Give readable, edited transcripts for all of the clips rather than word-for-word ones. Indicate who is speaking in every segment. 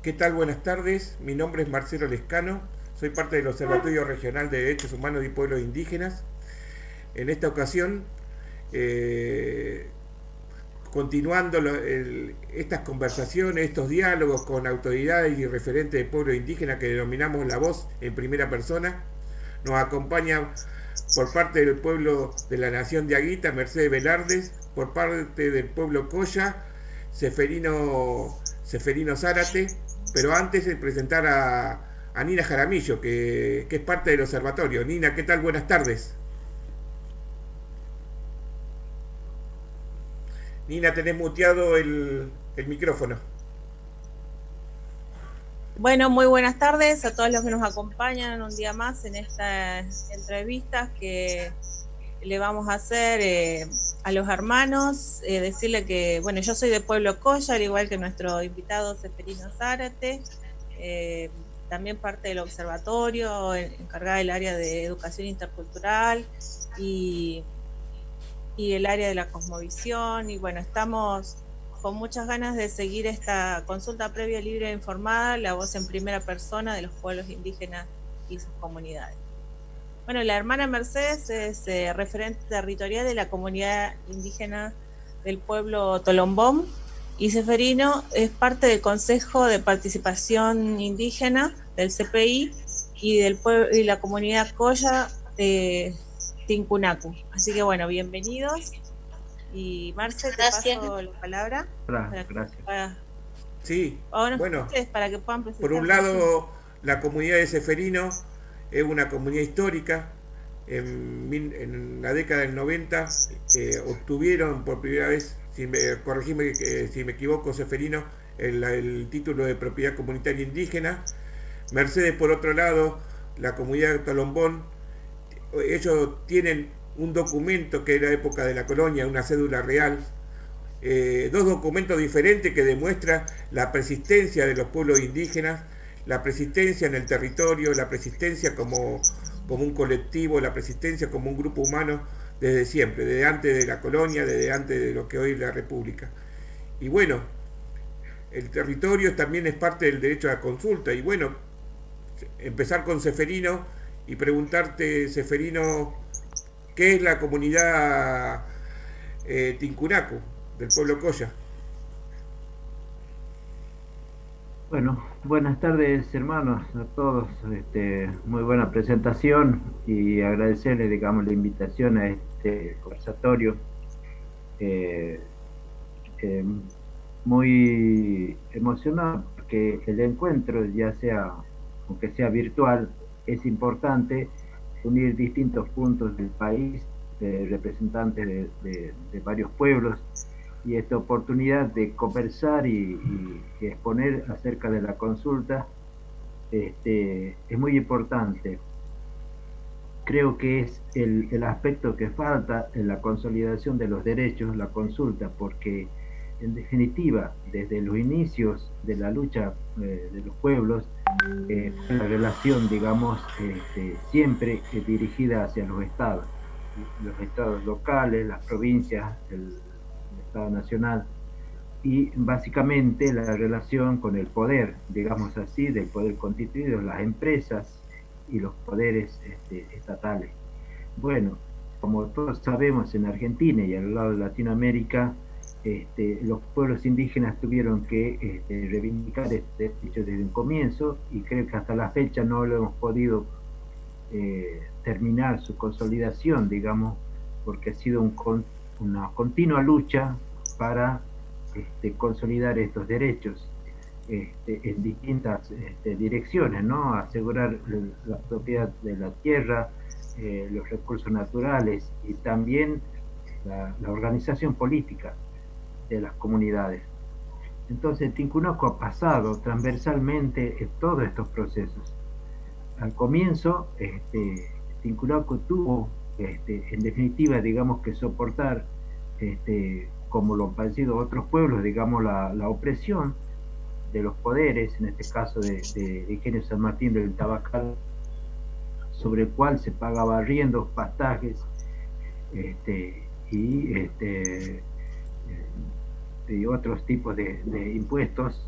Speaker 1: ¿Qué tal? Buenas tardes. Mi nombre es Marcelo Lescano. Soy parte del Observatorio Regional de Derechos Humanos y Pueblos Indígenas. En esta ocasión, eh, continuando estas conversaciones, estos diálogos con autoridades y referentes de pueblos indígenas que denominamos La Voz en primera persona, nos acompaña por parte del pueblo de la Nación de Aguita, Mercedes Velardes, por parte del pueblo Coya, Seferino Zárate, pero antes de presentar a Nina Jaramillo, que es parte del observatorio. Nina, ¿qué tal? Buenas tardes. Nina, tenés muteado el micrófono.
Speaker 2: Bueno, muy buenas tardes a todos los que nos acompañan un día más en estas entrevistas que le vamos a hacer a los hermanos. Decirle que, bueno, yo soy de Pueblo Coya, al igual que nuestro invitado Seferino Zárate, también parte del observatorio, encargada del área de educación intercultural y el área de la cosmovisión. Y bueno, estamos con muchas ganas de seguir esta consulta previa, libre e informada, la voz en primera persona de los pueblos indígenas y sus comunidades. Bueno, la hermana Mercedes es referente territorial de la comunidad indígena del pueblo Tolombón, y Seferino es parte del Consejo de Participación Indígena del CPI y del pueblo y la comunidad Coya de Tincunacu. Así que bueno, bienvenidos. Y Marce, te paso la palabra.
Speaker 3: Gracias.
Speaker 1: Sí, bueno,
Speaker 2: para que puedan presentar.
Speaker 1: Por un lado, la comunidad de Seferino es una comunidad histórica. En la década del 90 obtuvieron por primera vez, corregime si me equivoco, Seferino, el título de propiedad comunitaria indígena. Mercedes, por otro lado, la comunidad de Tolombón, ellos tienen un documento que era época de la colonia, una cédula real, dos documentos diferentes que demuestran la persistencia de los pueblos indígenas, la persistencia en el territorio, la persistencia como un colectivo, la persistencia como un grupo humano desde siempre, desde antes de la colonia, desde antes de lo que hoy es la República. Y bueno, el territorio también es parte del derecho a la consulta. Y bueno, empezar con Seferino y preguntarte, Seferino, ¿qué es la comunidad Tincunacu del pueblo Coya?
Speaker 3: Bueno, buenas tardes hermanos a todos. Muy buena presentación y agradecerles, digamos, la invitación a este conversatorio. Muy emocionado porque el encuentro, ya sea, aunque sea virtual, es importante unir distintos puntos del país, representantes de varios pueblos, y esta oportunidad de conversar y exponer acerca de la consulta es muy importante. Creo que es el aspecto que falta en la consolidación de los derechos, la consulta, porque en definitiva, desde los inicios de la lucha de los pueblos, la relación, digamos, siempre dirigida hacia los estados locales, las provincias, el Estado Nacional, y básicamente la relación con el poder, digamos así, del poder constituido, las empresas y los poderes estatales. Bueno, como todos sabemos, en Argentina y al lado de Latinoamérica, los pueblos indígenas tuvieron que reivindicar este derecho desde un comienzo, y creo que hasta la fecha no lo hemos podido terminar su consolidación, digamos, porque ha sido una continua lucha para consolidar estos derechos en distintas direcciones, ¿no? Asegurar la propiedad de la tierra, los recursos naturales, y también la organización política de las comunidades. Entonces Tincunacu ha pasado transversalmente en todos estos procesos. Al comienzo, Tincunacu tuvo, en definitiva, digamos, que soportar, como lo han padecido otros pueblos, digamos, la opresión de los poderes, en este caso de Ingenio San Martín del Tabacal, sobre el cual se pagaba arriendos, pastajes, y otros tipos de impuestos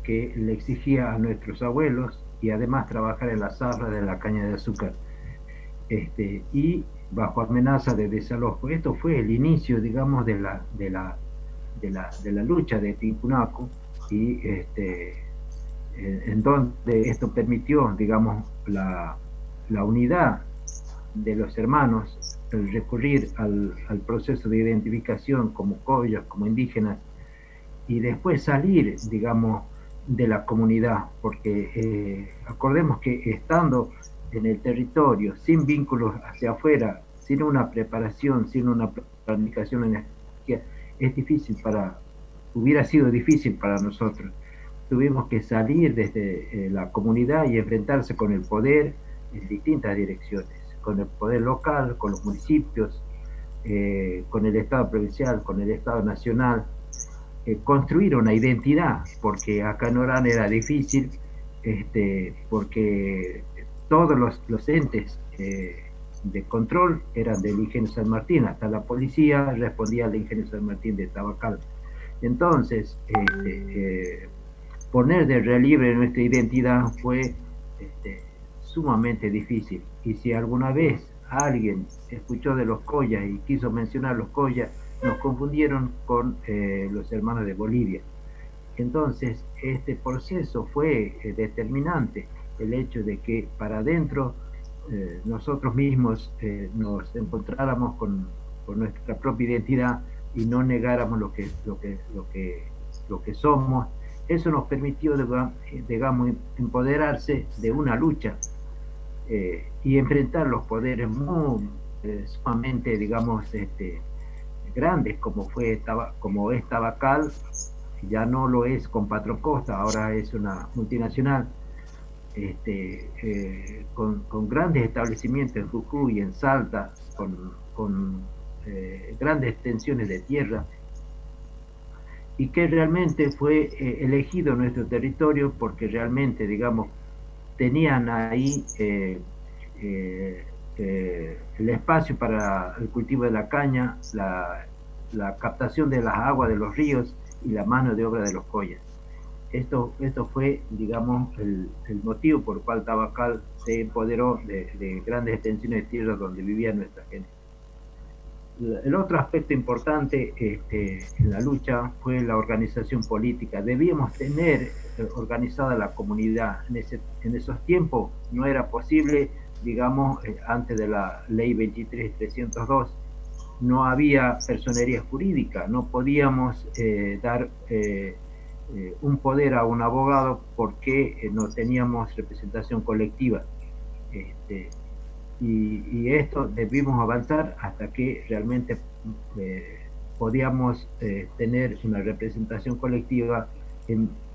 Speaker 3: que le exigía a nuestros abuelos y además trabajar en la zafra de la caña de azúcar. Y bajo amenaza de desalojo. Esto fue el inicio, digamos, de la lucha de Tiwanaku, y en donde esto permitió, digamos, la unidad de los hermanos, el recurrir al proceso de identificación como collas, como indígenas, y después salir, digamos, de la comunidad, porque acordemos que estando en el territorio, sin vínculos hacia afuera, sin una preparación, sin una planificación energética, hubiera sido difícil para nosotros. Tuvimos que salir desde la comunidad y enfrentarse con el poder en distintas direcciones, con el poder local, con los municipios, con el Estado provincial, con el Estado nacional, construir una identidad, porque acá en Orán era difícil, porque todos los entes de control eran del Ingenio San Martín, hasta la policía respondía al Ingenio San Martín de Tabacal. Entonces, poner de relieve nuestra identidad fue sumamente difícil. Y si alguna vez alguien escuchó de los collas y quiso mencionar los collas, nos confundieron con los hermanos de Bolivia. Entonces, este proceso fue determinante, el hecho de que para adentro nosotros mismos nos encontráramos con nuestra propia identidad y no negáramos lo que somos. Eso nos permitió, digamos, empoderarse de una lucha y enfrentar los poderes muy sumamente, digamos, grandes, como es Tabacal, ya no lo es con Patrocosta, ahora es una multinacional, con grandes establecimientos en Jujuy y en Salta, con grandes extensiones de tierra, y que realmente fue elegido nuestro territorio porque realmente, digamos, tenían ahí el espacio para el cultivo de la caña, la captación de las aguas de los ríos y la mano de obra de los collas. Esto fue, digamos, el motivo por el cual Tabacal se empoderó de grandes extensiones de tierra donde vivía nuestra gente. El otro aspecto importante en la lucha fue la organización política. Debíamos tener organizada la comunidad. En esos tiempos no era posible, digamos, antes de la ley 23.302, no había personería jurídica, no podíamos dar un poder a un abogado porque no teníamos representación colectiva. Y esto debimos avanzar hasta que realmente podíamos tener una representación colectiva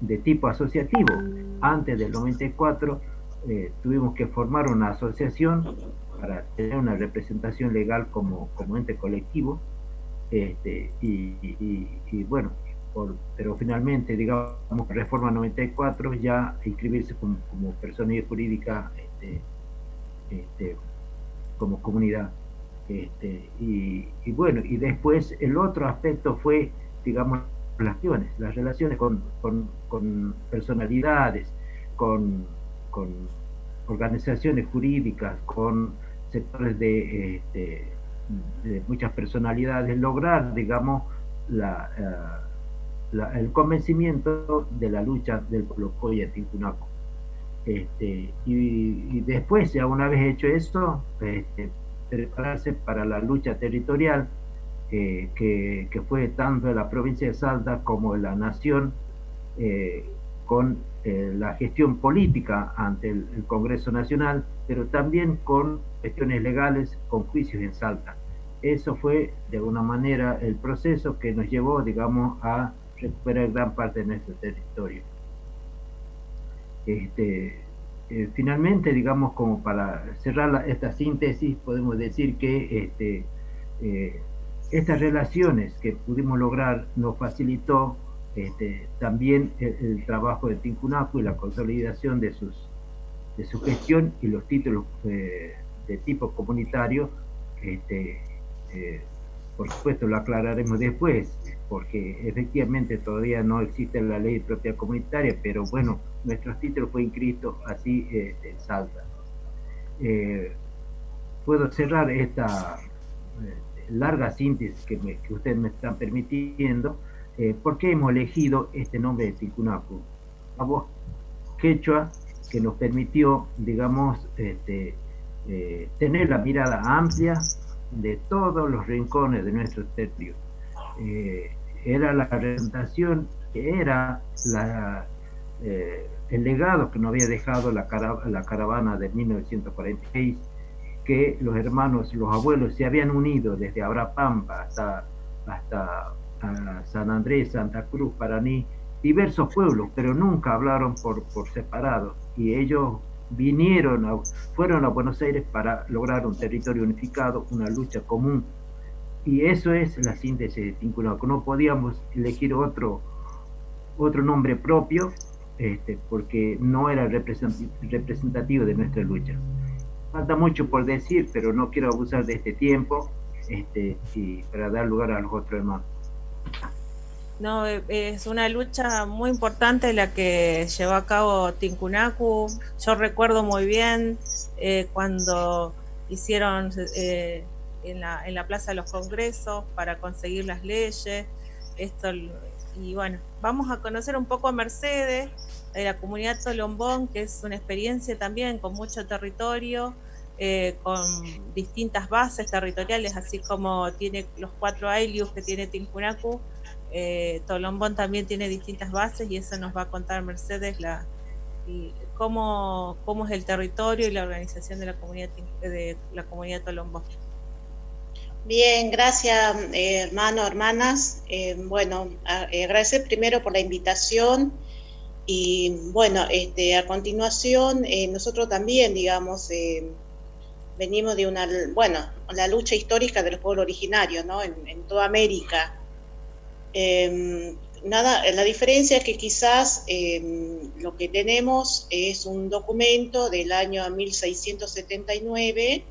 Speaker 3: de tipo asociativo. Antes del 94 tuvimos que formar una asociación para tener una representación legal como ente colectivo, y bueno, pero finalmente, digamos, reforma 94, ya inscribirse como persona jurídica, como comunidad. Y bueno, y después el otro aspecto fue, digamos, las relaciones con personalidades, con organizaciones jurídicas, con sectores de muchas personalidades, lograr, digamos, el convencimiento de la lucha del pueblo colla Tiwanaku. Y después, ya una vez hecho esto, prepararse para la lucha territorial, que fue tanto en la provincia de Salta como en la nación, con la gestión política ante el Congreso Nacional, pero también con cuestiones legales, con juicios en Salta. Eso fue, de alguna manera, el proceso que nos llevó, digamos, a recuperar gran parte de nuestro territorio. Finalmente, digamos, como para cerrar esta síntesis, podemos decir que estas relaciones que pudimos lograr nos facilitó también el trabajo de Tiwanaku y la consolidación de su gestión y los títulos de tipo comunitario, por supuesto lo aclararemos después, porque efectivamente todavía no existe la ley de propiedad comunitaria, pero bueno, nuestros títulos fue inscrito así en Salta. Puedo cerrar esta larga síntesis que ustedes me están permitiendo. ¿Por qué hemos elegido este nombre de Ticunacu? La voz quechua que nos permitió, digamos, tener la mirada amplia de todos los rincones de nuestro territorio. Era la representación, era el legado que nos había dejado la caravana de 1946, que los hermanos, los abuelos se habían unido desde Abrapampa hasta San Andrés, Santa Cruz, Paraní, diversos pueblos, pero nunca hablaron por separado, y ellos fueron a Buenos Aires para lograr un territorio unificado, una lucha común, y eso es la síntesis de Ticunacu. No podíamos elegir otro nombre propio, porque no era representativo de nuestra lucha. Falta mucho por decir, pero no quiero abusar de este tiempo, y para dar lugar a los otros hermanos.
Speaker 2: No, es una lucha muy importante la que llevó a cabo Ticunacu. Yo recuerdo muy bien cuando hicieron en la Plaza de los Congresos para conseguir las leyes. Y bueno, vamos a conocer un poco a Mercedes, de la comunidad Tolombón, que es una experiencia también con mucho territorio, con distintas bases territoriales, así como tiene los 4 ailius que tiene Ticunacu. Tolombón también tiene distintas bases, y eso nos va a contar Mercedes cómo es el territorio y la organización de la comunidad Tolombón.
Speaker 4: Bien, gracias hermanos, hermanas. Bueno, agradecer primero por la invitación, y bueno, a continuación nosotros también, digamos, venimos de la lucha histórica de los pueblos originarios, ¿no? En toda América. La diferencia es que quizás lo que tenemos es un documento del año 1679,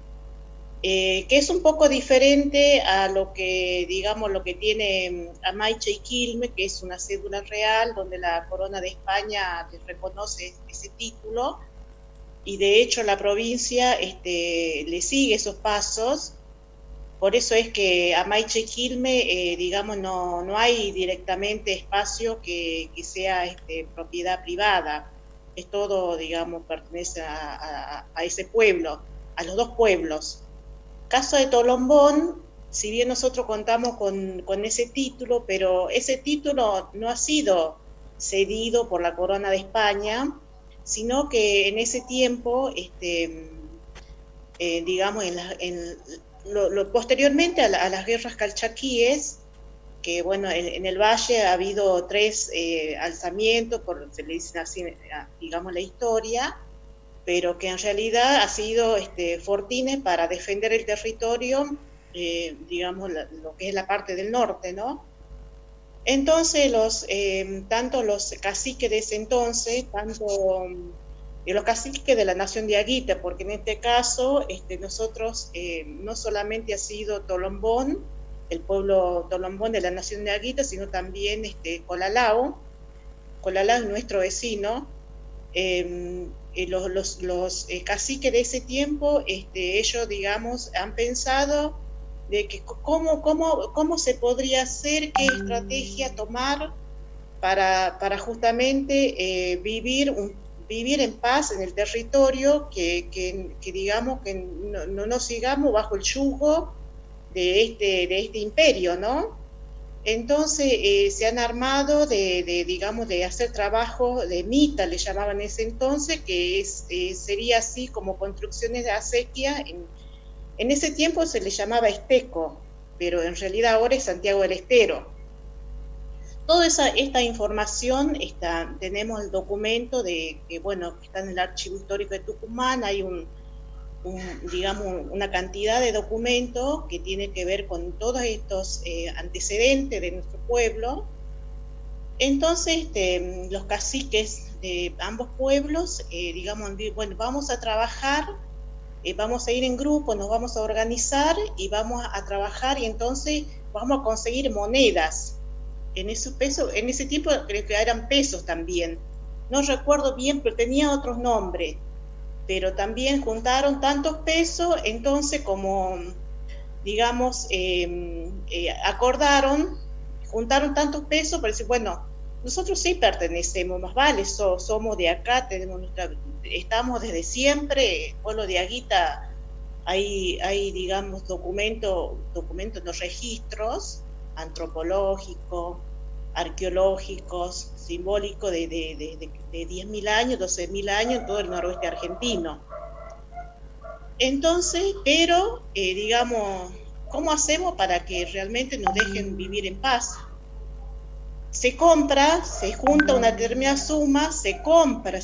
Speaker 4: que es un poco diferente a lo que, digamos, lo que tiene Amaiche y Quilmes, que es una cédula real donde la Corona de España les reconoce ese título, y de hecho la provincia le sigue esos pasos. Por eso es que Amaiche y Quilmes, digamos, no hay directamente espacio que sea propiedad privada. Es todo, digamos, pertenece a ese pueblo, a los dos pueblos. Caso de Tolombón, si bien nosotros contamos con ese título, pero ese título no ha sido cedido por la Corona de España, sino que en ese tiempo, digamos, posteriormente a las guerras calchaquíes, que bueno, en el valle ha habido 3 alzamientos, se le dice así, digamos, la historia, pero que en realidad ha sido fortines para defender el territorio, digamos, lo que es la parte del norte, ¿no? Entonces, tanto los caciques de ese entonces, y los caciques de la nación de Aguita, porque en este caso nosotros no solamente ha sido Tolombón, el pueblo Tolombón de la nación de Aguita, sino también Colalao es nuestro vecino. Los caciques de ese tiempo, ellos, digamos, han pensado de que cómo se podría hacer, qué estrategia tomar para justamente vivir en paz en el territorio, que digamos que no nos sigamos bajo el yugo de este imperio, ¿no? Entonces se han armado digamos, de hacer trabajo de mita, le llamaban en ese entonces, que sería así como construcciones de acequia. En ese tiempo se le llamaba Esteco, pero en realidad ahora es Santiago del Estero. Toda esta información tenemos el documento que está en el Archivo Histórico de Tucumán. Hay digamos, una cantidad de documentos que tiene que ver con todos estos antecedentes de nuestro pueblo. Entonces, los caciques de ambos pueblos, digamos, bueno, vamos a trabajar vamos a ir en grupo, nos vamos a organizar y vamos a trabajar y entonces vamos a conseguir monedas. En ese tiempo creo que eran pesos también. No recuerdo bien, pero tenía otros nombres. Pero también juntaron tantos pesos, entonces como, digamos, juntaron tantos pesos para decir, bueno, nosotros sí pertenecemos, más vale, somos de acá, estamos desde siempre, pueblo de Aguita, hay digamos, documentos, los registros antropológicos, arqueológicos, simbólicos de 10.000 años, 12.000 años en todo el noroeste argentino. Entonces, pero, digamos, ¿cómo hacemos para que realmente nos dejen vivir en paz? Se compra, se junta una determinada suma, se compra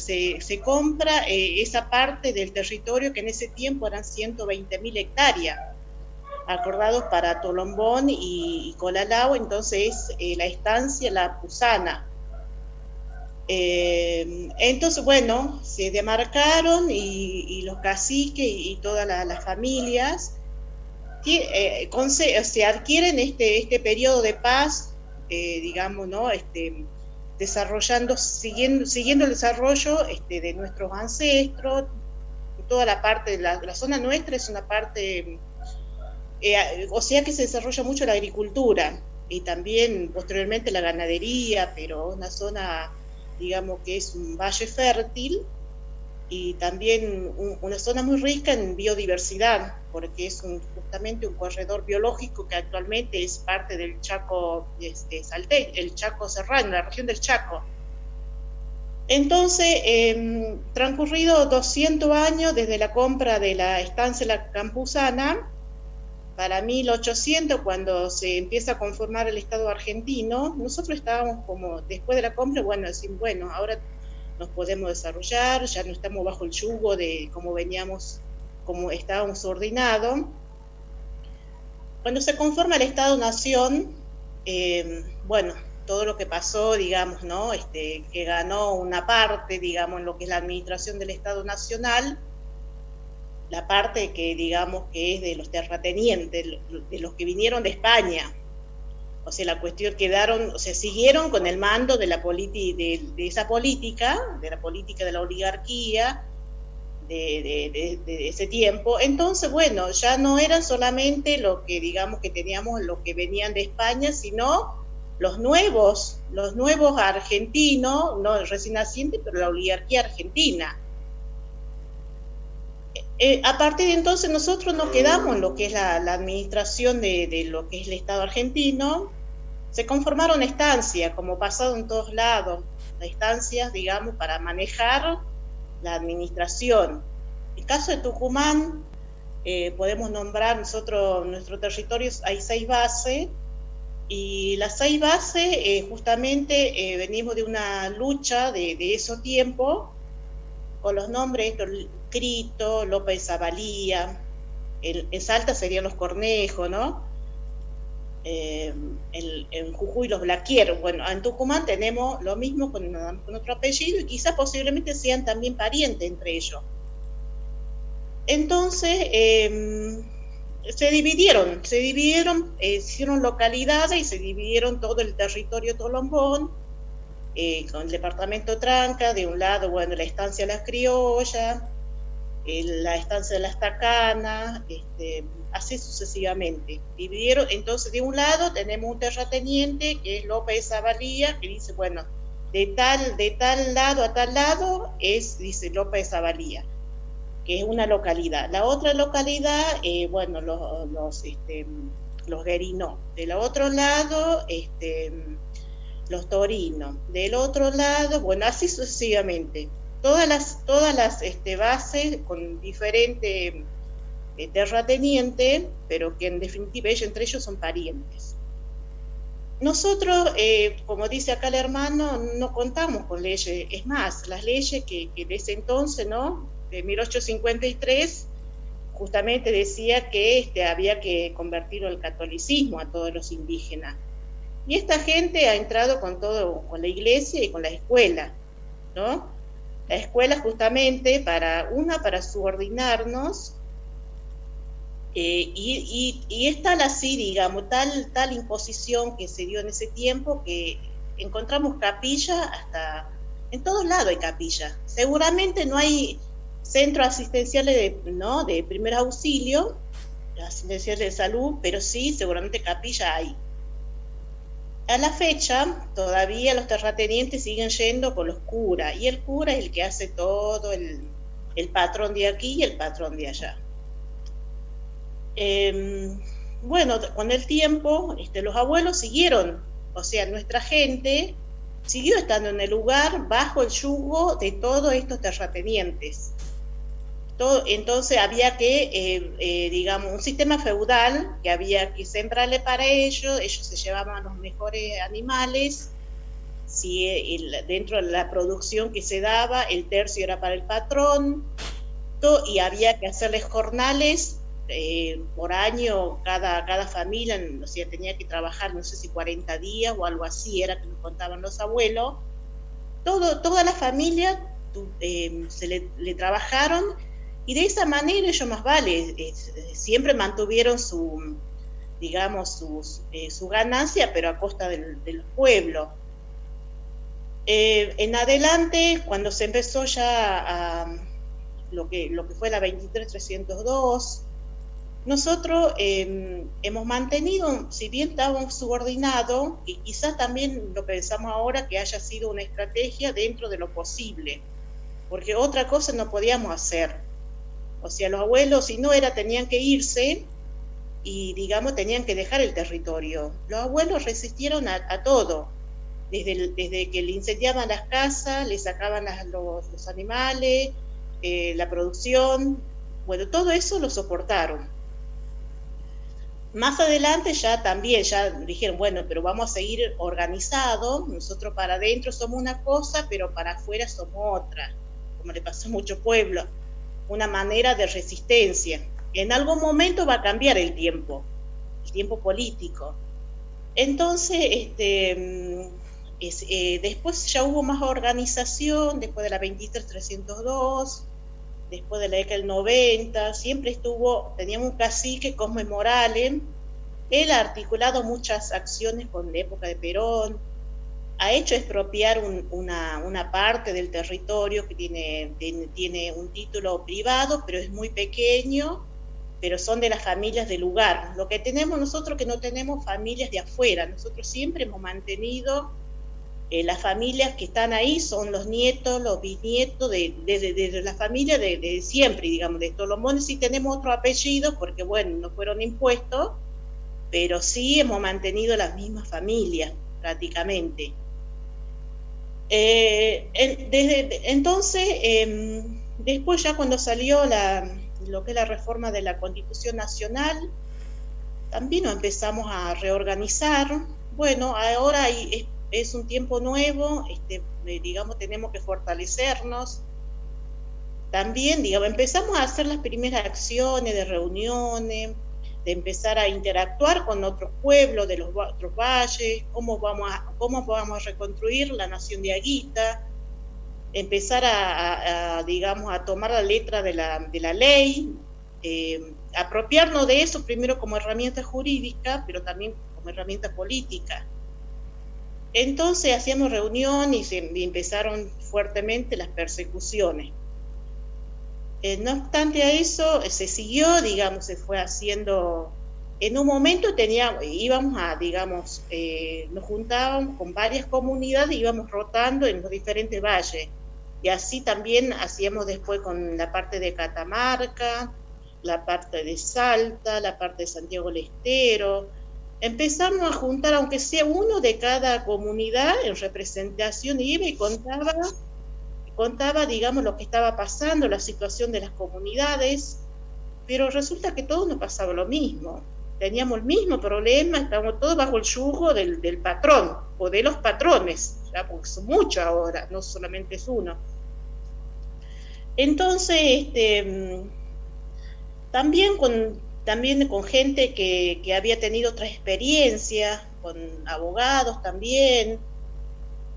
Speaker 4: esa parte del territorio que en ese tiempo eran 120.000 hectáreas, acordados para Tolombón y Colalao, entonces la estancia La Pusana. Entonces, bueno, se demarcaron y los caciques y todas las familias se adquieren este periodo de paz, digamos, ¿no? Desarrollando, siguiendo el desarrollo de nuestros ancestros. Toda la parte de la zona nuestra es una parte, o sea que se desarrolla mucho la agricultura y también posteriormente la ganadería, pero una zona, digamos, que es un valle fértil y también una zona muy rica en biodiversidad, porque es justamente un corredor biológico que actualmente es parte del Chaco el Chaco serrano, la región del Chaco. Entonces, transcurrido 200 años desde la compra de la estancia La Campuzana, para 1800, cuando se empieza a conformar el Estado argentino, nosotros estábamos como, después de la compra, bueno, decimos, bueno, ahora nos podemos desarrollar, ya no estamos bajo el yugo de cómo veníamos, como estábamos ordenados. Cuando se conforma el Estado-Nación, bueno, todo lo que pasó, digamos, ¿no? Que ganó una parte, digamos, en lo que es la administración del Estado Nacional, la parte que, digamos, que es de los terratenientes, de los que vinieron de España. O sea, la cuestión siguieron con el mando de esa política, de la política de la oligarquía, de ese tiempo. Entonces, bueno, ya no eran solamente lo que, digamos, que teníamos, los que venían de España, sino los nuevos argentinos, no recién nacientes, pero la oligarquía argentina. A partir de entonces nosotros nos quedamos en lo que es la administración de lo que es el Estado argentino. Se conformaron estancias, como pasado en todos lados, estancias, digamos, para manejar la administración. En el caso de Tucumán, podemos nombrar nuestro territorio, hay 6 bases, y las 6 bases justamente venimos de una lucha de esos tiempos, con los nombres Crito, López Zavalía, en Salta serían los Cornejos, ¿no? En Jujuy los Blaquier. Bueno, en Tucumán tenemos lo mismo con otro apellido y quizás posiblemente sean también parientes entre ellos. Entonces se dividieron, hicieron localidades y se dividieron todo el territorio Tolombón, con el departamento Tranca, de un lado, bueno, la estancia Las Criollas, la estancia de Las Tacanas, así sucesivamente. Dividieron, entonces de un lado tenemos un terrateniente que es López Zavalía, que dice, bueno, de tal lado a tal lado dice López Zavalía, que es una localidad. La otra localidad, bueno, los Guerinos. Del otro lado, los Torinos. Del otro lado, bueno, así sucesivamente. Todas las bases con diferentes terratenientes, pero que en definitiva entre ellos son parientes. Nosotros, como dice acá el hermano, no contamos con leyes. Es más, las leyes que de ese entonces, ¿no?, de 1853, justamente decía que había que convertirlo al catolicismo a todos los indígenas. Y esta gente ha entrado con la iglesia y con la escuela, ¿no? La escuela justamente para subordinarnos Y es tal así, digamos, tal imposición que se dio en ese tiempo que encontramos capilla hasta, en todos lados hay capilla. Seguramente no hay centros asistenciales de primer auxilio, asistenciales de salud, pero sí, seguramente capilla hay. A la fecha, todavía los terratenientes siguen yendo con los curas, y el cura es el que hace todo, el patrón de aquí y el patrón de allá. Bueno, con el tiempo, los abuelos siguieron, o sea, nuestra gente siguió estando en el lugar bajo el yugo de todos estos terratenientes. Entonces había que, digamos, un sistema feudal que había que sembrarle para ellos se llevaban los mejores animales, dentro de la producción que se daba, el tercio era para el patrón, y había que hacerles jornales por año, cada familia, o sea, tenía que trabajar, no sé si 40 días o algo así, era que nos contaban los abuelos. Toda la familia se le trabajaron, y de esa manera ellos más vale, siempre mantuvieron su ganancia, pero a costa del pueblo. En adelante, cuando se empezó ya a lo que fue la 23.302, nosotros hemos mantenido, si bien estábamos subordinados, y quizás también lo pensamos ahora que haya sido una estrategia dentro de lo posible, porque otra cosa no podíamos hacer. O sea, los abuelos, si no era, tenían que irse y, digamos, tenían que dejar el territorio. Los abuelos resistieron a todo, desde que le incendiaban las casas, le sacaban los animales, la producción, bueno, todo eso lo soportaron. Más adelante ya dijeron, bueno, pero vamos a seguir organizados, nosotros para adentro somos una cosa, pero para afuera somos otra, como le pasó a mucho pueblo, una manera de resistencia. En algún momento va a cambiar el tiempo político. Entonces, después ya hubo más organización, después de la 23.302, después de la década del 90, siempre teníamos un cacique, Cosme Morales. Él ha articulado muchas acciones con la época de Perón, ha hecho expropiar una parte del territorio que tiene un título privado, pero es muy pequeño, pero son de las familias del lugar. Lo que tenemos nosotros, que no tenemos familias de afuera, nosotros siempre hemos mantenido las familias que están ahí, son los nietos, los bisnietos de la familia de siempre, digamos, de Tolomones. Sí tenemos otro apellido, porque bueno, no fueron impuestos, pero sí hemos mantenido las mismas familias, prácticamente. Entonces, después ya cuando salió lo que es la reforma de la Constitución Nacional, también nos empezamos a reorganizar. Bueno, ahora es un tiempo nuevo, digamos, tenemos que fortalecernos. También, digamos, empezamos a hacer las primeras acciones de reuniones, de empezar a interactuar con otros pueblos de los otros valles, cómo vamos a reconstruir la nación de Aguita, empezar digamos, a tomar la letra de la ley, apropiarnos de eso primero como herramienta jurídica, pero también como herramienta política. Entonces hacíamos reunión y empezaron fuertemente las persecuciones. No obstante a eso, se siguió, digamos, se fue haciendo. En un momento íbamos a, digamos, nos juntábamos con varias comunidades, íbamos rotando en los diferentes valles. Y así también hacíamos después con la parte de Catamarca, la parte de Salta, la parte de Santiago del Estero. Empezamos a juntar, aunque sea uno de cada comunidad, en representación, iba y contaba, digamos, lo que estaba pasando, la situación de las comunidades, pero resulta que todos nos pasaba lo mismo, teníamos el mismo problema, estábamos todos bajo el yugo del patrón, o de los patrones, ¿ya? Porque son muchos ahora, no solamente es uno. Entonces, también con gente que había tenido otra experiencia, con abogados también,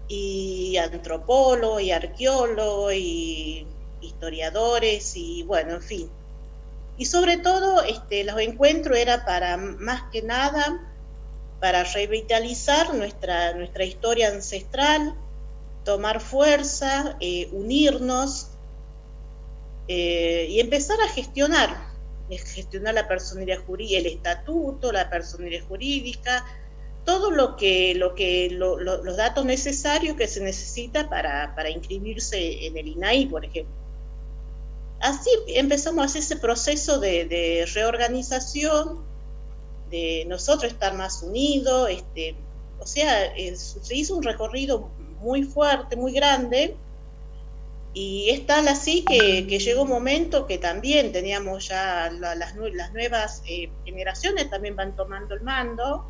Speaker 4: y antropólogos y arqueólogos y historiadores, y bueno, en fin. Y sobre todo los encuentros era para, más que nada, para revitalizar nuestra historia ancestral, tomar fuerza, unirnos y empezar a gestionar la personería jurídica, el estatuto, la personería jurídica, todo los datos necesarios que se necesita para inscribirse en el INAI, por ejemplo. Así empezamos a hacer ese proceso de reorganización, de nosotros estar más unidos, o sea, se hizo un recorrido muy fuerte, muy grande, y es tal así que llegó un momento que también teníamos ya las nuevas generaciones también van tomando el mando,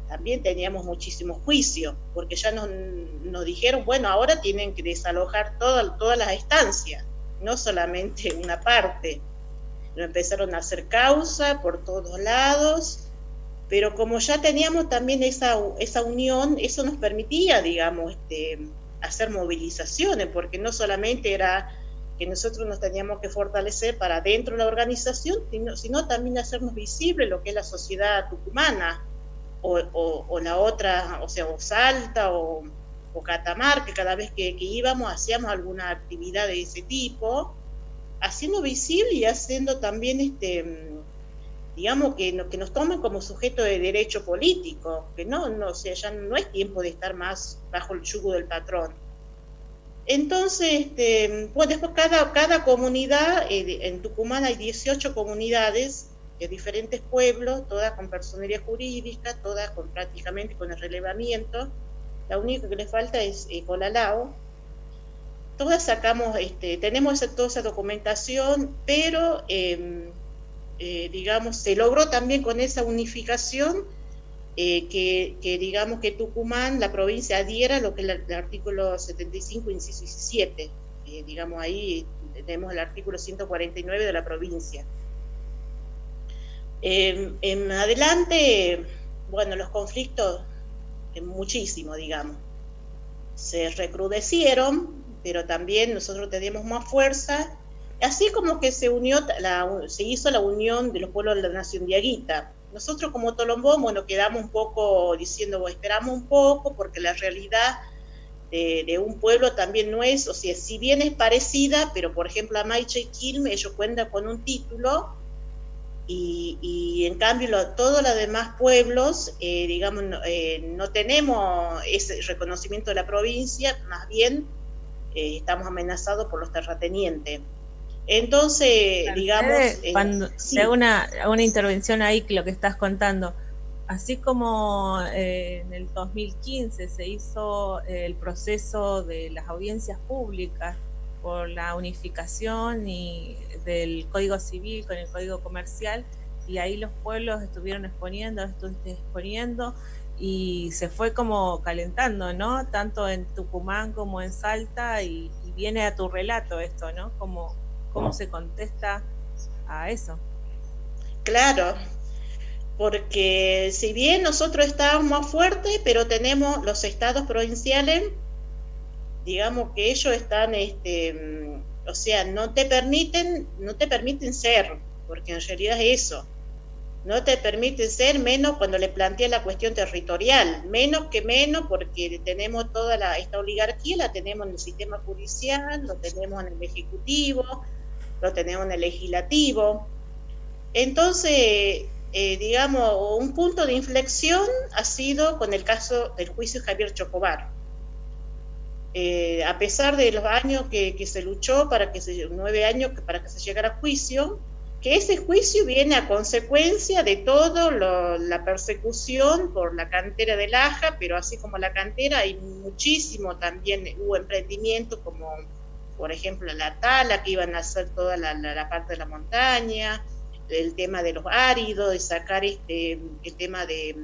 Speaker 4: también teníamos muchísimo juicio, porque ya nos dijeron, bueno, ahora tienen que desalojar todas las estancias, no solamente una parte. Nos empezaron a hacer causa por todos lados, pero como ya teníamos también esa unión, eso nos permitía, digamos, hacer movilizaciones, porque no solamente era que nosotros nos teníamos que fortalecer para dentro de la organización, sino también hacernos visible lo que es la sociedad tucumana, o la otra, o sea, o Salta, o Catamarca, cada vez que íbamos hacíamos alguna actividad de ese tipo, haciendo visible y haciendo también, digamos, que nos tomen como sujeto de derecho político, que o sea, ya no es tiempo de estar más bajo el yugo del patrón. Entonces, pues después cada comunidad, en Tucumán hay 18 comunidades de diferentes pueblos, todas con personería jurídica, todas prácticamente con el relevamiento. La única que le falta es Colalao. Todas sacamos, tenemos toda esa documentación, pero digamos, se logró también con esa unificación que digamos que Tucumán, la provincia, adhiera a lo que es el artículo 75, inciso 17. Digamos, ahí tenemos el artículo 149 de la provincia. En adelante, bueno, los conflictos, muchísimo, digamos, se recrudecieron, pero también nosotros teníamos más fuerza, así como que se hizo la unión de los pueblos de la nación diaguita. Nosotros como Tolombón, bueno, quedamos un poco diciendo, esperamos un poco, porque la realidad de un pueblo también no es, o sea, si bien es parecida, pero por ejemplo Amaiche y Quilmes, ellos cuentan con un título, y en cambio todos los demás pueblos, digamos, no tenemos ese reconocimiento de la provincia, más bien estamos amenazados por los terratenientes. Entonces, digamos...
Speaker 2: Cuando
Speaker 4: sí.
Speaker 2: hago una intervención ahí, que lo que estás contando, así como en el 2015 se hizo el proceso de las audiencias públicas por la unificación del Código Civil con el Código Comercial, y ahí los pueblos estuvieron exponiendo, y se fue como calentando, ¿no? Tanto en Tucumán como en Salta, y viene a tu relato esto, ¿no? ¿Cómo se contesta a eso?
Speaker 4: Claro, porque si bien nosotros estábamos más fuertes, pero tenemos los estados provinciales, digamos que ellos están, o sea, no te permiten ser, porque en realidad es eso, no te permiten ser, menos cuando le plantea la cuestión territorial, menos, porque tenemos toda esta oligarquía, la tenemos en el sistema judicial, lo tenemos en el ejecutivo, lo tenemos en el legislativo. Entonces, digamos, un punto de inflexión ha sido con el caso del juicio Javier Chocobar. A pesar de los años que se luchó 9 años para que se llegara a juicio, que ese juicio viene a consecuencia de todo la persecución por la cantera del Aja, pero así como la cantera hay muchísimo también, hubo emprendimientos como por ejemplo la tala, que iban a hacer toda la parte de la montaña, el tema de los áridos, de sacar el tema de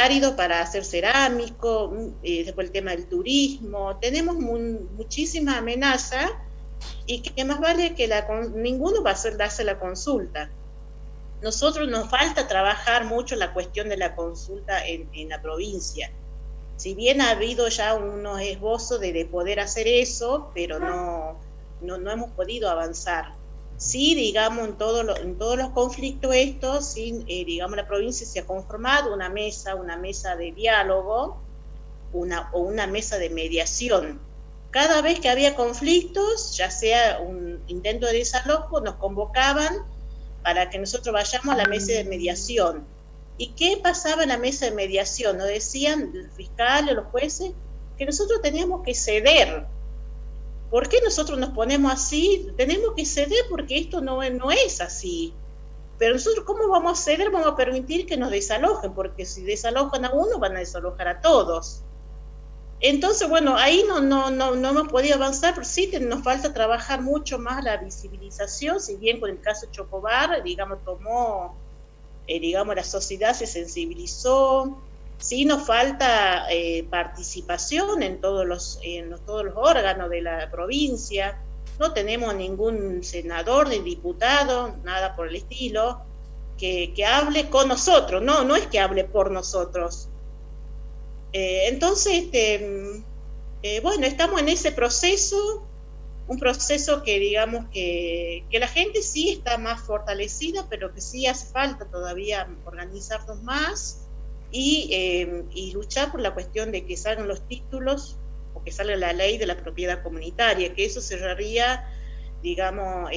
Speaker 4: árido para hacer cerámico, después el tema del turismo. Tenemos muchísimas amenazas, y que más vale que ninguno va a darse la consulta. Nosotros nos falta trabajar mucho la cuestión de la consulta en la provincia. Si bien ha habido ya unos esbozos de poder hacer eso, pero no hemos podido avanzar. Sí, digamos, en todos los conflictos estos, sí, digamos, la provincia se ha conformado una mesa de diálogo, o una mesa de mediación. Cada vez que había conflictos, ya sea un intento de desalojo, nos convocaban para que nosotros vayamos a la mesa de mediación. ¿Y qué pasaba en la mesa de mediación? Nos decían el fiscal o los jueces que nosotros teníamos que ceder. ¿Por qué nosotros nos ponemos así? Tenemos que ceder porque esto no es así. Pero nosotros, ¿cómo vamos a ceder? Vamos a permitir que nos desalojen, porque si desalojan a uno, van a desalojar a todos. Entonces, bueno, ahí no hemos podido avanzar, pero sí nos falta trabajar mucho más la visibilización, si bien con el caso Chocobar, digamos, digamos, la sociedad se sensibilizó. Sí nos falta participación en todos los órganos de la provincia. No tenemos ningún senador ni diputado, nada por el estilo, que hable con nosotros. No es que hable por nosotros. Entonces, bueno, estamos en ese proceso, un proceso que digamos que la gente sí está más fortalecida, pero que sí hace falta todavía organizarnos más. Y luchar por la cuestión de que salgan los títulos o que salga la ley de la propiedad comunitaria, que eso cerraría, digamos,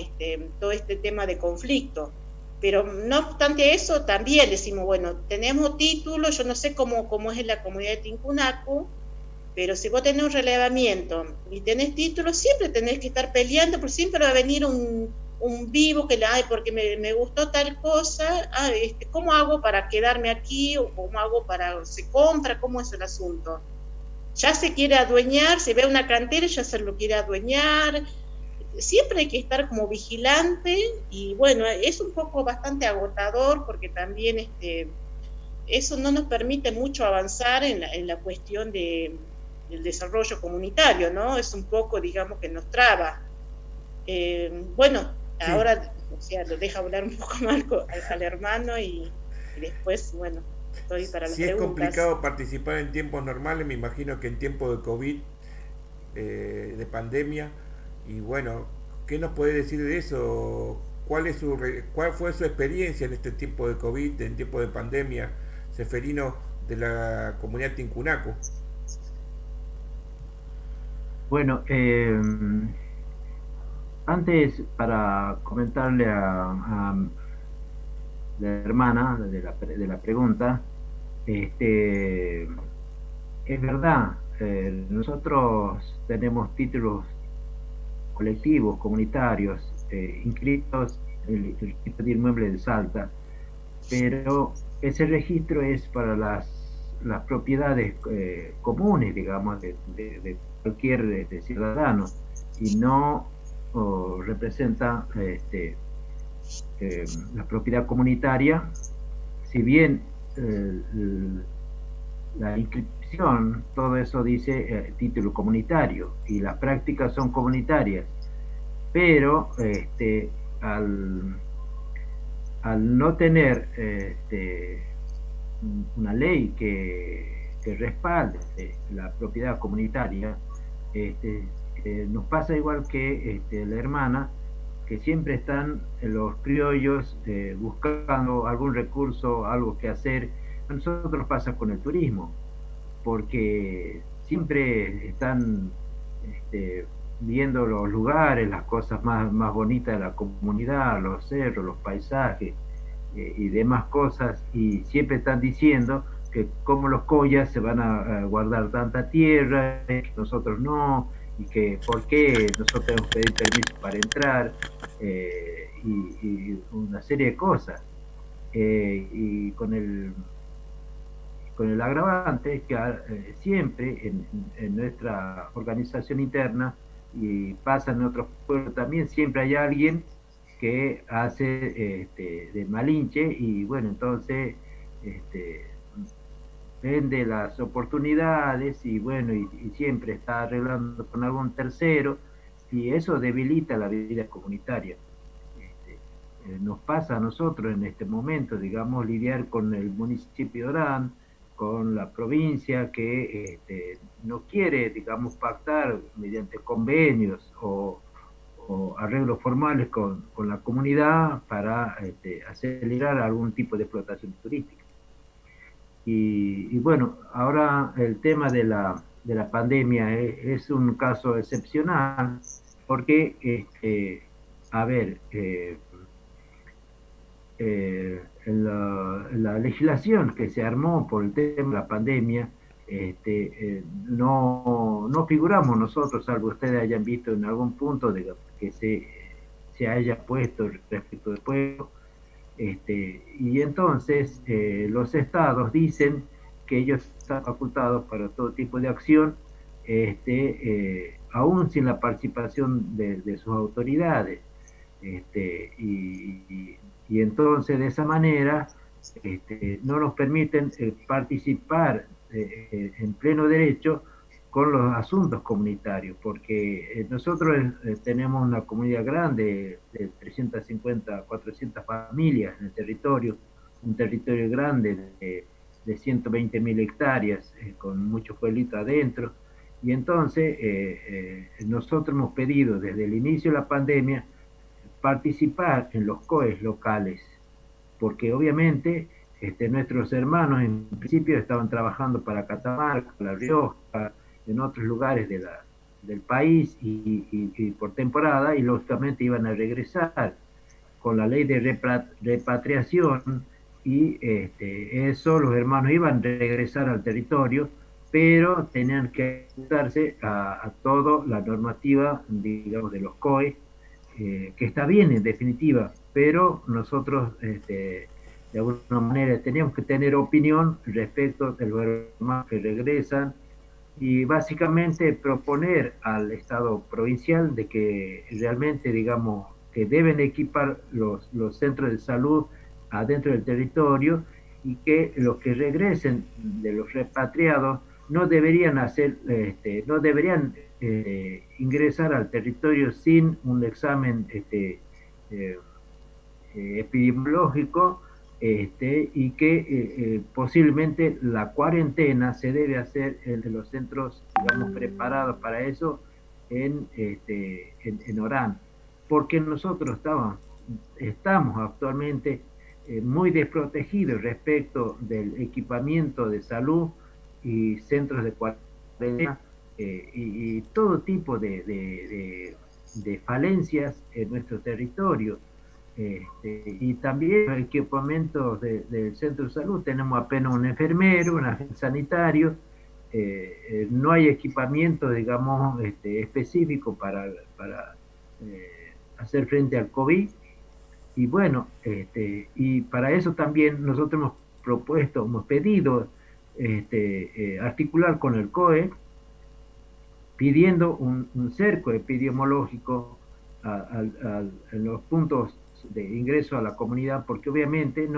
Speaker 4: todo este tema de conflicto. Pero no obstante eso, también decimos, bueno, tenemos títulos, yo no sé cómo es en la comunidad de Tincunacu, pero si vos tenés un relevamiento y tenés títulos, siempre tenés que estar peleando, porque siempre va a venir un vivo que porque me gustó tal cosa, ¿cómo hago para quedarme aquí? ¿O cómo hago para, se compra? ¿Cómo es el asunto? Ya se quiere adueñar, se ve una cantera, ya se lo quiere adueñar. Siempre hay que estar como vigilante, y bueno, es un poco bastante agotador, porque también eso no nos permite mucho avanzar en la cuestión del desarrollo comunitario, ¿no? Es un poco, digamos, que nos traba. Bueno, sí. Ahora, o sea, lo deja hablar un poco más al hermano y después, bueno, estoy para las preguntas.
Speaker 1: Si es complicado participar en tiempos normales, me imagino que en tiempos de COVID, de pandemia, y bueno, ¿qué nos puede decir de eso? ¿Cuál fue su experiencia en este tiempo de COVID, en tiempo de pandemia, Seferino, de la comunidad Tincunacu?
Speaker 3: Bueno, antes, para comentarle a la hermana de la pregunta, es verdad, nosotros tenemos títulos colectivos, comunitarios, inscritos en el registro de inmuebles de Salta, pero ese registro es para las propiedades comunes, digamos, de cualquier ciudadano, y no representa la propiedad comunitaria. Si bien la inscripción, todo eso dice título comunitario, y las prácticas son comunitarias, pero al no tener una ley que respalde la propiedad comunitaria, nos pasa igual que la hermana, que siempre están los criollos buscando algún recurso, algo que hacer. A nosotros pasa con el turismo, porque siempre están viendo los lugares, las cosas más bonitas de la comunidad, los cerros, los paisajes y demás cosas, y siempre están diciendo que como los collas se van a guardar tanta tierra, que nosotros no, y que por qué nosotros tenemos que pedir permiso para entrar, y una serie de cosas, y con el agravante que siempre en nuestra organización interna, y pasa en otros pueblos también, siempre hay alguien que hace de malinche, y bueno, entonces vende las oportunidades, y bueno, y siempre está arreglando con algún tercero, y eso debilita la vida comunitaria. Nos pasa a nosotros en este momento, digamos, lidiar con el municipio de Orán, con la provincia que no quiere, digamos, pactar mediante convenios o o arreglos formales con la comunidad para acelerar algún tipo de explotación turística. Y bueno, ahora el tema de la pandemia es un caso excepcional porque, a ver, en la legislación que se armó por el tema de la pandemia, no figuramos nosotros, salvo ustedes hayan visto en algún punto que se haya puesto respecto del pueblo. Y entonces los estados dicen que ellos están facultados para todo tipo de acción, aún sin la participación de sus autoridades. Y entonces de esa manera no nos permiten participar en pleno derecho con los asuntos comunitarios, porque nosotros tenemos una comunidad grande de 350 a 400 familias en el territorio, un territorio grande de 120.000 hectáreas, con muchos pueblitos adentro, y entonces nosotros hemos pedido desde el inicio de la pandemia participar en los COEs locales, porque obviamente nuestros hermanos en principio estaban trabajando para Catamarca, La Rioja, en otros lugares del país y por temporada, y lógicamente iban a regresar con la ley de repatriación, y eso, los hermanos iban a regresar al territorio, pero tenían que ajustarse a toda la normativa, digamos, de los COE, que está bien en definitiva, pero nosotros de alguna manera teníamos que tener opinión respecto de los hermanos que regresan, y básicamente proponer al Estado provincial de que realmente, digamos, que deben equipar los centros de salud adentro del territorio, y que los que regresen de los repatriados no deberían ingresar al territorio sin un examen epidemiológico, y que posiblemente la cuarentena se debe hacer en los centros, digamos, preparados para eso en Orán, porque nosotros estamos actualmente muy desprotegidos respecto del equipamiento de salud y centros de cuarentena, y todo tipo de falencias en nuestro territorio. Y también equipamientos del centro de salud, tenemos apenas un enfermero, un agente sanitario, no hay equipamiento, digamos, específico para hacer frente al COVID. Y bueno, y para eso también nosotros hemos pedido articular con el COE, pidiendo un cerco epidemiológico en los puntos de ingreso a la comunidad, porque obviamente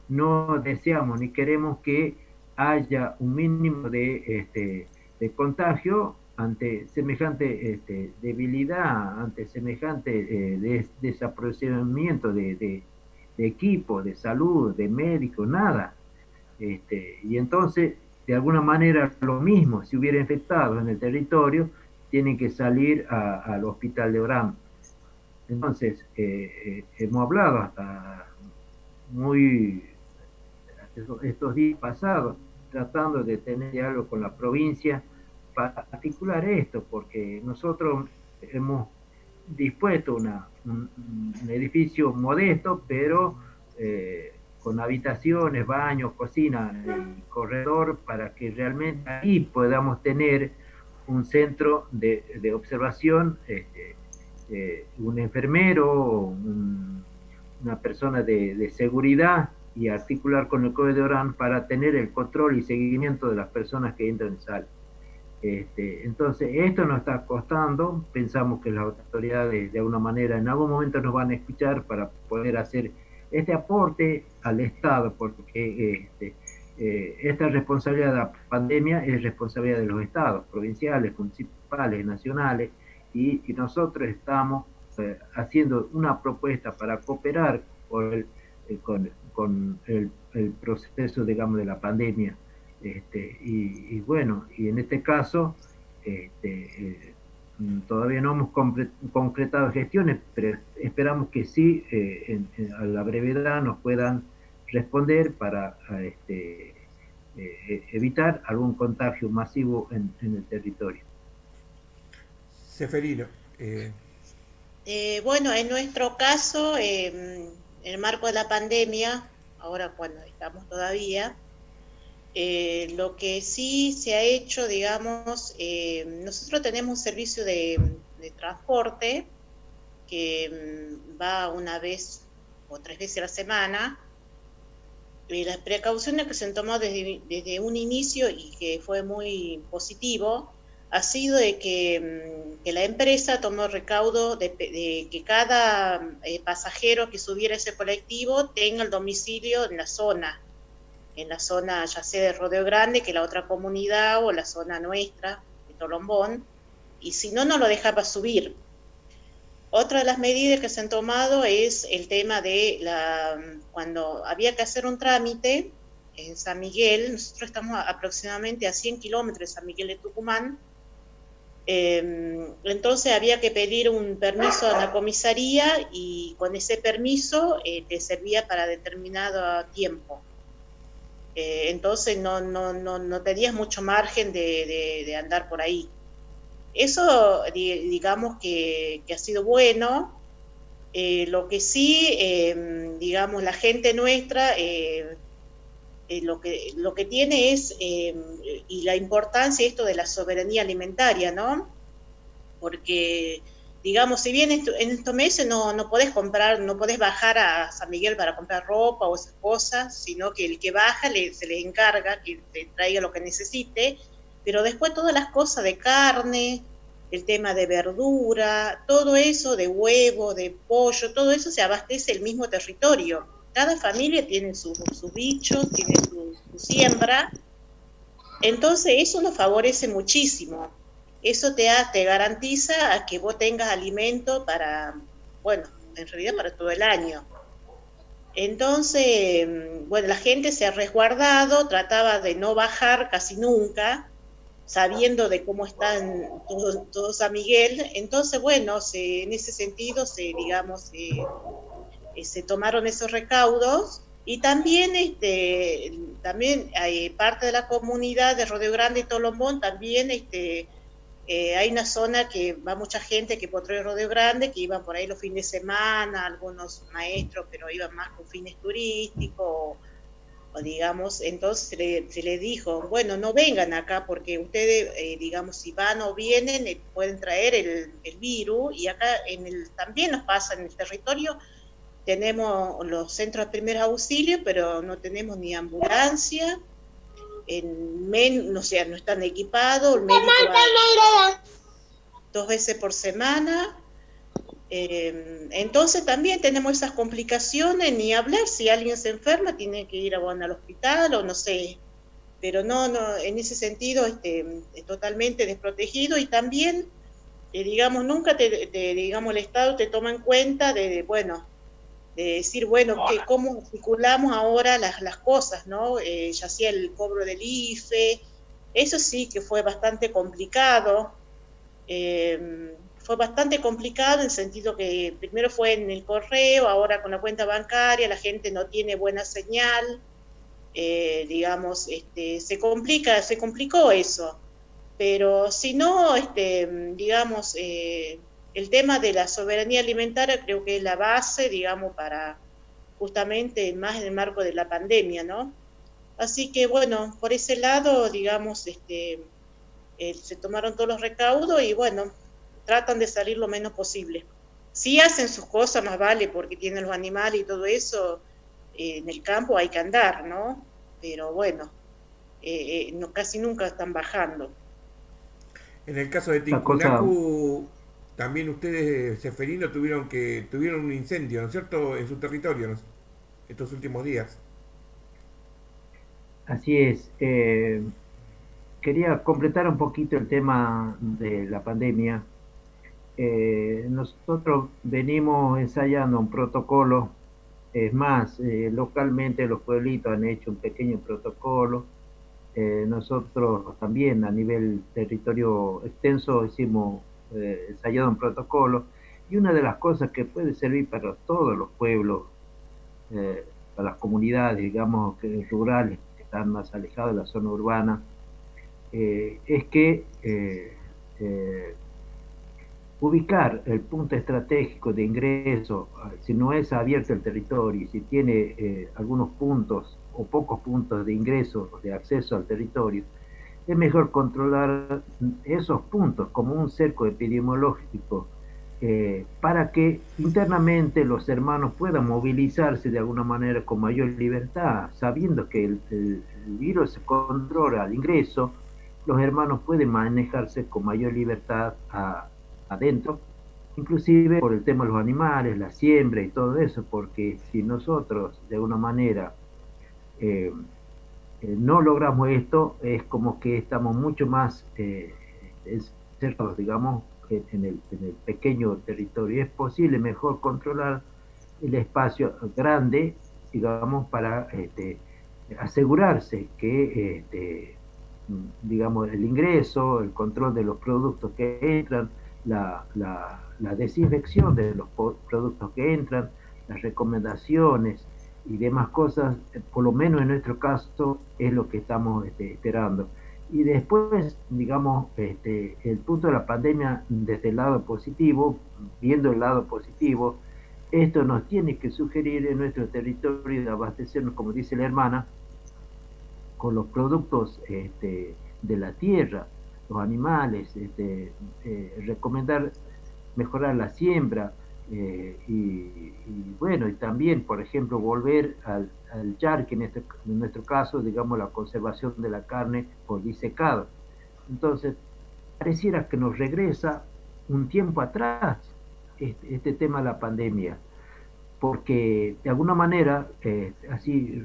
Speaker 3: no deseamos ni queremos que haya un mínimo de contagio ante semejante debilidad, ante semejante desaprovisionamiento de equipo, de salud, de médicos, nada. Y entonces, de alguna manera, lo mismo, si hubiera infectados en el territorio, tienen que salir al hospital de Orán. Entonces, hemos hablado hasta estos días pasados, tratando de tener diálogo con la provincia para articular esto, porque nosotros hemos dispuesto un edificio modesto, pero con habitaciones, baños, cocina y corredor, para que realmente ahí podamos tener un centro de observación, un enfermero, una persona de seguridad, y articular con el COE de Orán para tener el control y seguimiento de las personas que entran y salen. Entonces, esto nos está costando. Pensamos que las autoridades de alguna manera en algún momento nos van a escuchar para poder hacer este aporte al Estado, porque esta responsabilidad de la pandemia es responsabilidad de los estados, provinciales, municipales, nacionales, y nosotros estamos haciendo una propuesta para cooperar con el proceso, digamos, de la pandemia. Y bueno, y en este caso todavía no hemos concretado gestiones, pero esperamos que sí, a la brevedad nos puedan responder para evitar algún contagio masivo en el territorio.
Speaker 1: Seferino.
Speaker 4: Bueno, en nuestro caso, en el marco de la pandemia, ahora cuando estamos todavía, lo que sí se ha hecho, digamos, nosotros tenemos un servicio de transporte que va una vez o 3 veces a la semana. Las precauciones que se han tomado desde un inicio y que fue muy positivo ha sido de que la empresa tomó recaudo de que cada pasajero que subiera ese colectivo tenga el domicilio en la zona ya sea de Rodeo Grande, que es la otra comunidad, o la zona nuestra, de Tolombón, y si no, no lo dejaba subir. Otra de las medidas que se han tomado es el tema de cuando había que hacer un trámite en San Miguel, nosotros estamos aproximadamente a 100 kilómetros de San Miguel de Tucumán, entonces había que pedir un permiso a la comisaría y con ese permiso te servía para determinado tiempo. Entonces no tenías mucho margen de andar por ahí. Eso, digamos que ha sido bueno. Lo que sí, digamos, la gente nuestra, lo que tiene es, y la importancia esto de la soberanía alimentaria, ¿no? Porque, digamos, si bien en estos meses no podés comprar, no podés bajar a San Miguel para comprar ropa o esas cosas, sino que el que baja se le encarga que te traiga lo que necesite, pero después todas las cosas de carne, el tema de verdura, todo eso, de huevo, de pollo, todo eso se abastece el mismo territorio. Cada familia tiene sus bichos, tiene su siembra, entonces eso nos favorece muchísimo. Eso te garantiza a que vos tengas alimento para, bueno, en realidad para todo el año. Entonces, bueno, la gente se ha resguardado, trataba de no bajar casi nunca, sabiendo de cómo están todos San Miguel. Entonces, bueno, en ese sentido, se tomaron esos recaudos. Y también, también hay parte de la comunidad de Rodeo Grande y Tolombón, también hay una zona que va mucha gente que Potrero y Rodeo Grande, que iban por ahí los fines de semana, algunos maestros, pero iban más con fines turísticos, o digamos, entonces se les dijo, bueno, no vengan acá porque ustedes, digamos, si van o vienen, pueden traer el virus, y acá también nos pasa en el territorio, tenemos los centros de primer auxilio, pero no tenemos ni ambulancia, no están equipados, el médico va 2 veces por semana, entonces también tenemos esas complicaciones, ni hablar, si alguien se enferma tiene que ir al hospital o no sé, pero no, en ese sentido es totalmente desprotegido. Y también, digamos, nunca digamos, el Estado te toma en cuenta de decir, bueno, cómo articulamos ahora las cosas, ¿no? Ya sea el cobro del IFE, eso sí que fue bastante complicado. Fue bastante complicado en el sentido que primero fue en el correo, ahora con la cuenta bancaria, la gente no tiene buena señal, digamos, se complicó eso. Pero si no, digamos, el tema de la soberanía alimentaria creo que es la base, digamos, para justamente más en el marco de la pandemia, ¿no? Así que bueno, por ese lado, digamos, se tomaron todos los recaudos y bueno, tratan de salir lo menos posible. Sí hacen sus cosas, más vale, porque tienen los animales y todo eso, en el campo hay que andar, ¿no? Pero bueno, casi nunca están bajando.
Speaker 1: En el caso de Tincunacu, también ustedes, Seferino, tuvieron un incendio, ¿no es cierto?, en su territorio, ¿no?, estos últimos días.
Speaker 3: Así es. Quería completar un poquito el tema de la pandemia. Nosotros venimos ensayando un protocolo, es más, localmente los pueblitos han hecho un pequeño protocolo. Nosotros también a nivel territorio extenso hicimos ensayado un protocolo, y una de las cosas que puede servir para todos los pueblos, para las comunidades, digamos, rurales, que están más alejadas de la zona urbana, es que ubicar el punto estratégico de ingreso, si no es abierto el territorio, si tiene algunos puntos o pocos puntos de ingreso, de acceso al territorio, es mejor controlar esos puntos como un cerco epidemiológico, para que internamente los hermanos puedan movilizarse de alguna manera con mayor libertad, sabiendo que el virus se controla al ingreso. Los hermanos pueden manejarse con mayor libertad adentro, inclusive por el tema de los animales, la siembra y todo eso, porque si nosotros de alguna manera no logramos esto, es como que estamos mucho más encerrados, digamos, en el pequeño territorio. Es posible mejor controlar el espacio grande, digamos, para asegurarse que digamos, el ingreso, el control de los productos que entran, la desinfección de los productos que entran, las recomendaciones y demás cosas, por lo menos en nuestro caso, es lo que estamos esperando. Y después, digamos, el punto de la pandemia desde el lado positivo, viendo el lado positivo, esto nos tiene que sugerir en nuestro territorio de abastecernos, como dice la hermana, con los productos de la tierra, los animales, recomendar mejorar la siembra, y bueno, y también, por ejemplo, volver al charque, en nuestro caso, digamos, la conservación de la carne por disecado. Entonces, pareciera que nos regresa un tiempo atrás este tema de la pandemia, porque de alguna manera, así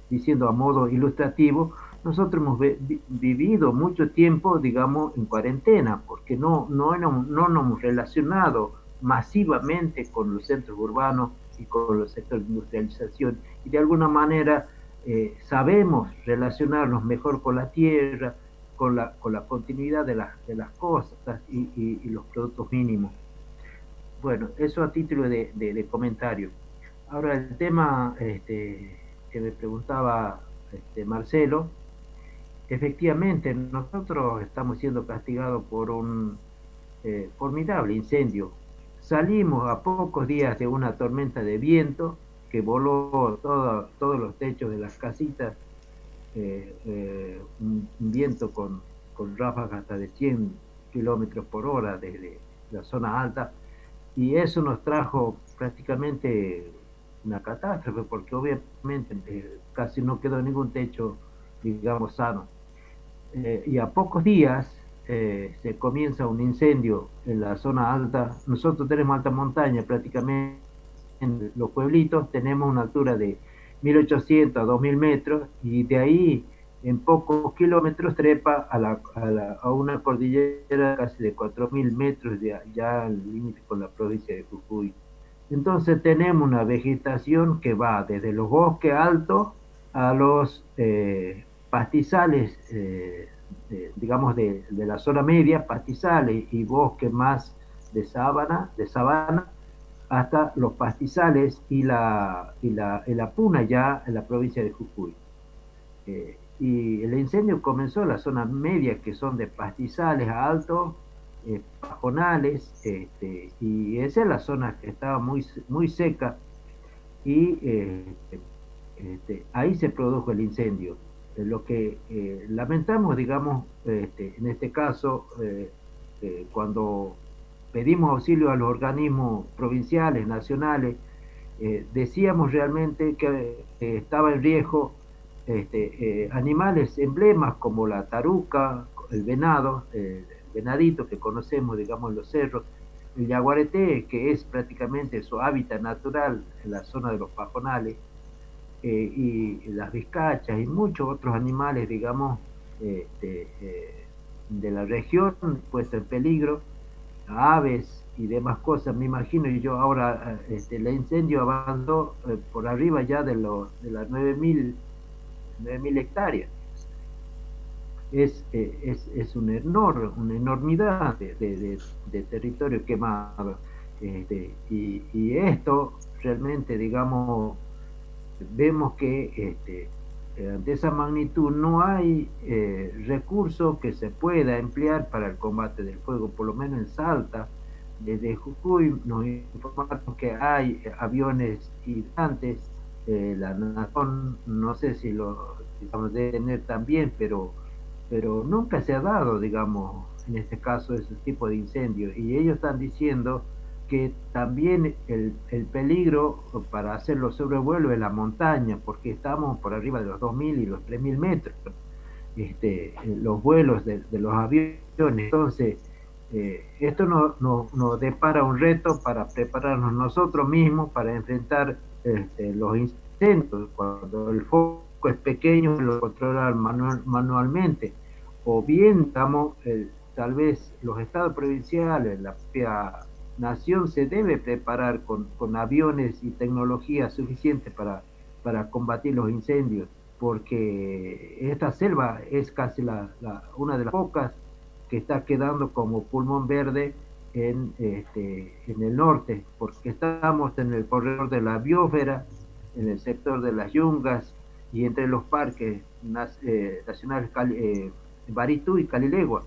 Speaker 3: diciendo a modo ilustrativo, nosotros hemos vivido mucho tiempo, digamos, en cuarentena, porque no nos hemos relacionado masivamente con los centros urbanos y con los sectores de industrialización, y de alguna manera sabemos relacionarnos mejor con la tierra, con la continuidad de las cosas y los productos mínimos. Bueno, eso a título de comentario. Ahora el tema que me preguntaba Marcelo, efectivamente nosotros estamos siendo castigados por un formidable incendio. Salimos a pocos días de una tormenta de viento que voló todos los techos de las casitas, un viento con ráfagas hasta de 100 kilómetros por hora desde la zona alta, y eso nos trajo prácticamente una catástrofe, porque obviamente casi no quedó ningún techo, digamos, sano. Y a pocos días se comienza un incendio en la zona alta. Nosotros tenemos alta montaña prácticamente en los pueblitos, tenemos una altura de 1800 a 2000 metros, y de ahí en pocos kilómetros trepa a una cordillera casi de 4000 metros, ya al límite con la provincia de Jujuy. Entonces tenemos una vegetación que va desde los bosques altos a los pastizales, digamos de la zona media, pastizales y bosques más de sabana, hasta los pastizales y la puna ya en la provincia de Jujuy. Y el incendio comenzó en la zona media, que son de pastizales altos, pajonales, y esa es la zona que estaba muy seca, y ahí se produjo el incendio. Lo que lamentamos, digamos, en este caso, cuando pedimos auxilio a los organismos provinciales, nacionales, decíamos realmente que estaba en riesgo animales emblemas como la taruca, el venado, el venadito que conocemos, digamos, en los cerros, el yaguareté, que es prácticamente su hábitat natural en la zona de los pajonales, y las vizcachas y muchos otros animales, digamos, de la región puesta en peligro, aves y demás cosas. Me imagino yo ahora, el incendio avanzó por arriba ya de las 9000 hectáreas. es una enormidad de territorio quemado. Y esto realmente, digamos, vemos que ante esa magnitud no hay recursos que se pueda emplear para el combate del fuego, por lo menos en Salta. Desde Jujuy nos informaron que hay aviones hidrantes, la Nación, no sé si lo digamos, debe tener también, pero nunca se ha dado, digamos, en este caso, ese tipo de incendios. Y ellos están diciendo que también el peligro para hacer los sobrevuelos es la montaña, porque estamos por arriba de los 2.000 y los 3.000 metros, los vuelos de los aviones. Entonces, esto nos depara un reto para prepararnos nosotros mismos para enfrentar los incendios. Cuando el foco es pequeño, lo controlan manualmente, o bien, tal vez los estados provinciales, la propia nación se debe preparar con aviones y tecnología suficiente para combatir los incendios, porque esta selva es casi una de las pocas que está quedando como pulmón verde en el norte, porque estamos en el corredor de la biosfera, en el sector de las yungas y entre los parques nacionales Baritú y Calilegua.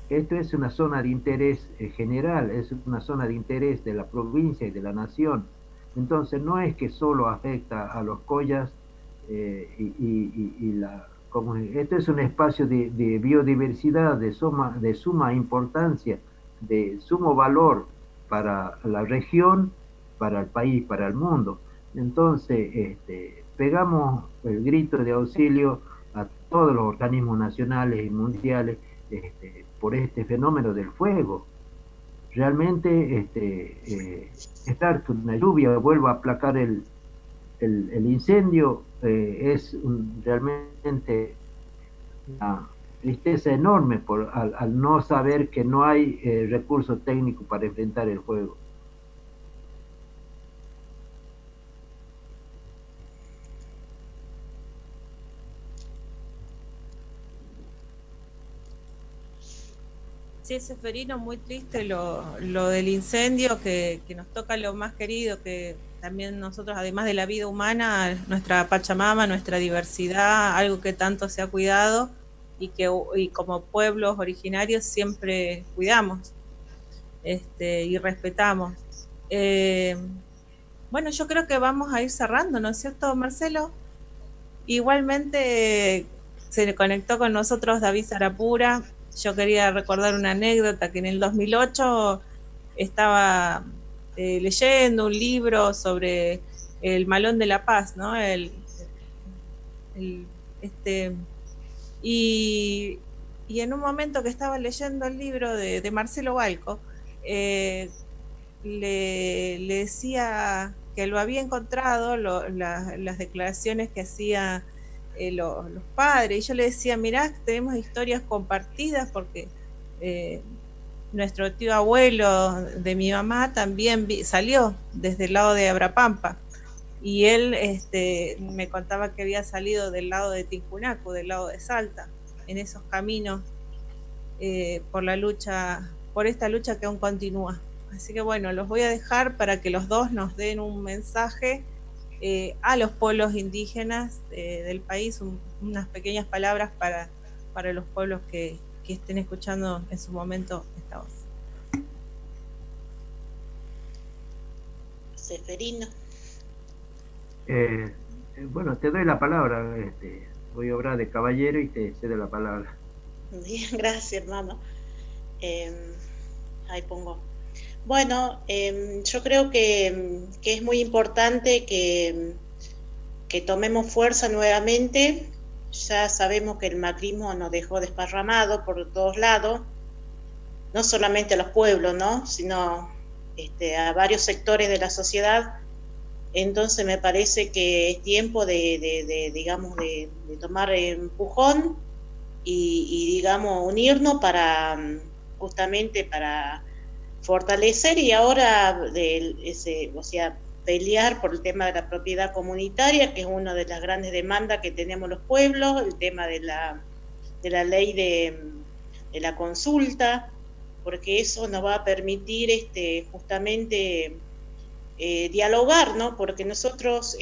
Speaker 3: Esto es una zona de interés general, es una zona de interés de la provincia y de la nación. Entonces no es que solo afecta a los collas esto es un espacio de biodiversidad de suma importancia, de sumo valor para la región, para el país, para el mundo. Entonces pegamos el grito de auxilio a todos los organismos nacionales y mundiales por este fenómeno del fuego. Realmente esperar que una lluvia vuelva a aplacar el incendio es realmente una tristeza enorme al no saber que no hay recursos técnicos para enfrentar el fuego.
Speaker 2: Sí, Seferino, muy triste lo del incendio que nos toca lo más querido, que también nosotros, además de la vida humana, nuestra Pachamama, nuestra diversidad, algo que tanto se ha cuidado y como pueblos originarios siempre cuidamos y respetamos. Bueno, yo creo que vamos a ir cerrando, ¿no es cierto, Marcelo? Igualmente se conectó con nosotros David Sarapura. Yo quería recordar una anécdota, que en el 2008 estaba leyendo un libro sobre el Malón de la Paz, ¿no? Y en un momento que estaba leyendo el libro de Marcelo Balco, le decía que lo había encontrado, las declaraciones que hacía los padres, y yo le decía, mirá, tenemos historias compartidas, porque nuestro tío abuelo de mi mamá también salió desde el lado de Abrapampa, y él me contaba que había salido del lado de Tincunaco, del lado de Salta, en esos caminos por esta lucha que aún continúa. Así que bueno, los voy a dejar para que los dos nos den un mensaje a los pueblos indígenas del país, unas pequeñas palabras para los pueblos que estén escuchando en su momento esta voz.
Speaker 4: Seferino.
Speaker 3: Bueno, te doy la palabra, voy a obrar de caballero y te cedo la palabra.
Speaker 4: Bien, gracias, hermano. Ahí pongo. Bueno, yo creo que es muy importante que tomemos fuerza nuevamente. Ya sabemos que el macrismo nos dejó desparramado por todos lados, no solamente a los pueblos, ¿no? Sino a varios sectores de la sociedad. Entonces me parece que es tiempo digamos, de tomar empujón y digamos, unirnos justamente para fortalecer y ahora pelear por el tema de la propiedad comunitaria, que es una de las grandes demandas que tenemos los pueblos, el tema de la ley de la consulta, porque eso nos va a permitir justamente dialogar, ¿no? Porque nosotros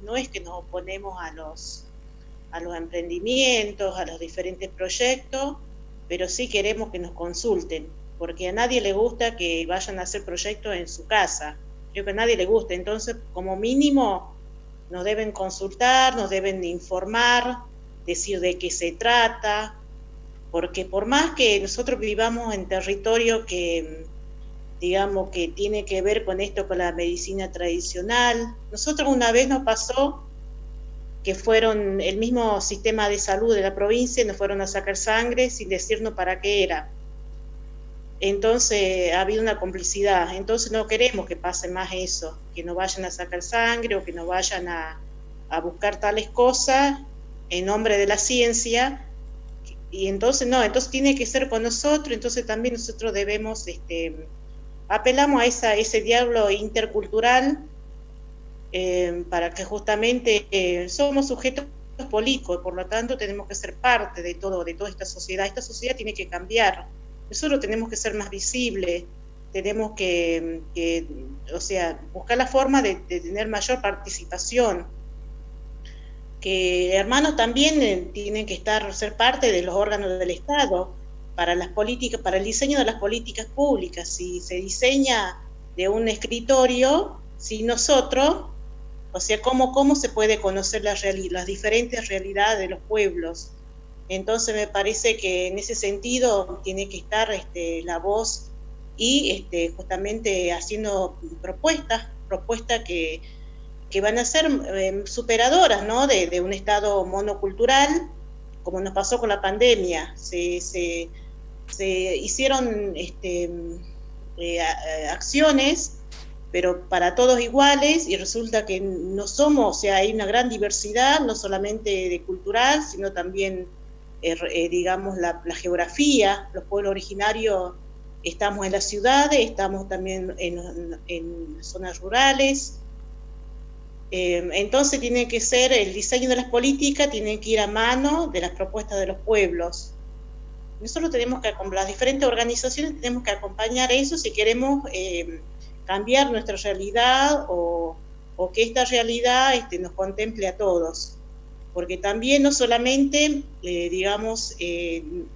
Speaker 4: no es que nos oponemos a los emprendimientos, a los diferentes proyectos, pero sí queremos que nos consulten, porque a nadie le gusta que vayan a hacer proyectos en su casa, creo que a nadie le gusta, entonces como mínimo nos deben consultar, nos deben informar, decir de qué se trata, porque por más que nosotros vivamos en territorio que, digamos, que tiene que ver con esto, con la medicina tradicional, nosotros una vez nos pasó que fueron el mismo sistema de salud de la provincia, nos fueron a sacar sangre sin decirnos para qué era. Entonces ha habido una complicidad, entonces no queremos que pase más eso, que nos vayan a sacar sangre o que nos vayan a buscar tales cosas en nombre de la ciencia, y entonces no, entonces tiene que ser con nosotros, entonces también nosotros debemos, apelamos a ese diálogo intercultural, para que justamente somos sujetos políticos, por lo tanto tenemos que ser parte de toda esta sociedad tiene que cambiar, nosotros tenemos que ser más visibles, tenemos que o sea, buscar la forma de tener mayor participación, que hermanos también tienen que ser parte de los órganos del Estado, para las políticas, para el diseño de las políticas públicas, si se diseña de un escritorio, si nosotros, o sea, ¿cómo se puede conocer las diferentes realidades de los pueblos? Entonces me parece que en ese sentido tiene que estar la voz y justamente haciendo propuestas que van a ser superadoras, ¿no? de un Estado monocultural, como nos pasó con la pandemia. Se hicieron acciones, pero para todos iguales, y resulta que no somos, o sea, hay una gran diversidad, no solamente de cultural, sino también, digamos, la geografía. Los pueblos originarios estamos en las ciudades, estamos también en zonas rurales. Entonces tiene que ser, el diseño de las políticas tiene que ir a mano de las propuestas de los pueblos. Nosotros tenemos que, con las diferentes organizaciones, tenemos que acompañar eso si queremos cambiar nuestra realidad o que esta realidad nos contemple a todos. Porque también no solamente, digamos,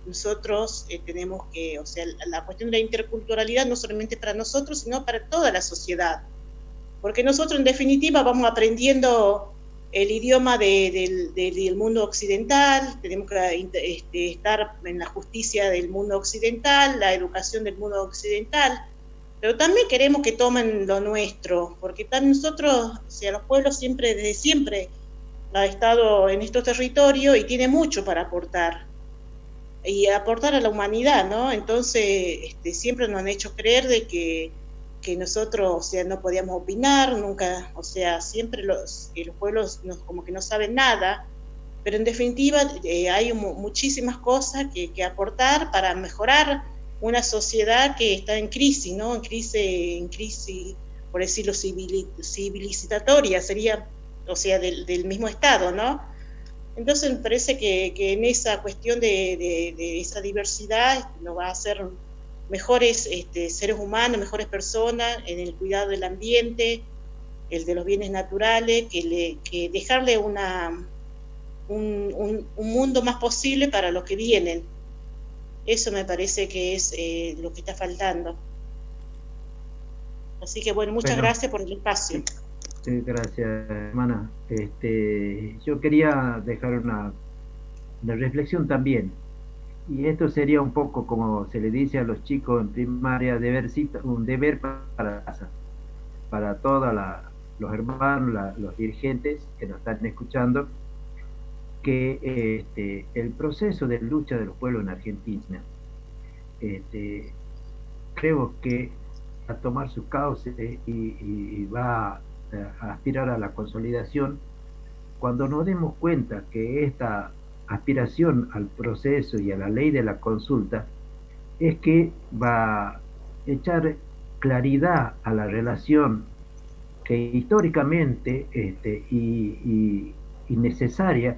Speaker 4: nosotros tenemos que, o sea, la cuestión de la interculturalidad no solamente para nosotros, sino para toda la sociedad. Porque nosotros en definitiva vamos aprendiendo el idioma del mundo occidental, tenemos que estar en la justicia del mundo occidental, la educación del mundo occidental, pero también queremos que tomen lo nuestro, porque también nosotros, o sea, los pueblos desde siempre ha estado en estos territorios y tiene mucho para aportar, y aportar a la humanidad, ¿no? Entonces siempre nos han hecho creer de que nosotros, o sea, no podíamos opinar, nunca, o sea, siempre los pueblos como que no saben nada, pero en definitiva hay muchísimas cosas que aportar para mejorar una sociedad que está en crisis, ¿no? En crisis, por decirlo, civilizatoria, sería, o sea, del mismo Estado, ¿no? Entonces me parece que en esa cuestión de esa diversidad nos va a hacer mejores seres humanos, mejores personas, en el cuidado del ambiente, el de los bienes naturales, que dejarle un mundo más posible para los que vienen. Eso me parece que es lo que está faltando. Así que bueno, muchas gracias por el espacio.
Speaker 3: Gracias, hermana. Yo quería dejar una reflexión también. Y esto sería un poco como se le dice a los chicos en primaria, un deber para casa, para todos los hermanos, los dirigentes que nos están escuchando, que el proceso de lucha de los pueblos en Argentina, creo que va a tomar su cauce y va a aspirar a la consolidación cuando nos demos cuenta que esta aspiración al proceso y a la ley de la consulta es que va a echar claridad a la relación que históricamente y necesaria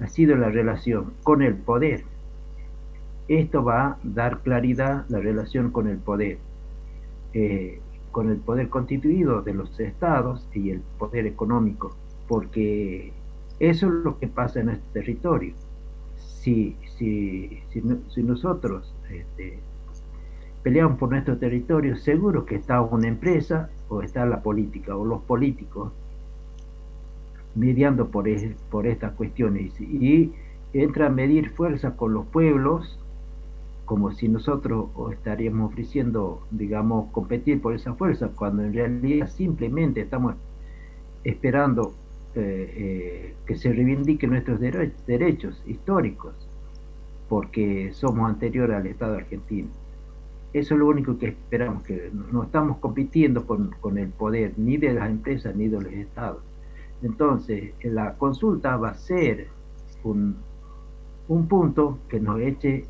Speaker 3: ha sido la relación con el poder. Esto va a dar claridad la relación con el poder constituido de los estados y el poder económico, porque eso es lo que pasa en este territorio. Si nosotros peleamos por nuestro territorio, seguro que está una empresa o está la política o los políticos mediando por estas cuestiones y entra a medir fuerza con los pueblos, como si nosotros estaríamos ofreciendo, digamos, competir por esa fuerza, cuando en realidad simplemente estamos esperando que se reivindiquen nuestros derechos históricos, porque somos anteriores al Estado argentino. Eso es lo único que esperamos, que no estamos compitiendo con el poder ni de las empresas ni de los estados. Entonces, la consulta va a ser un punto que nos eche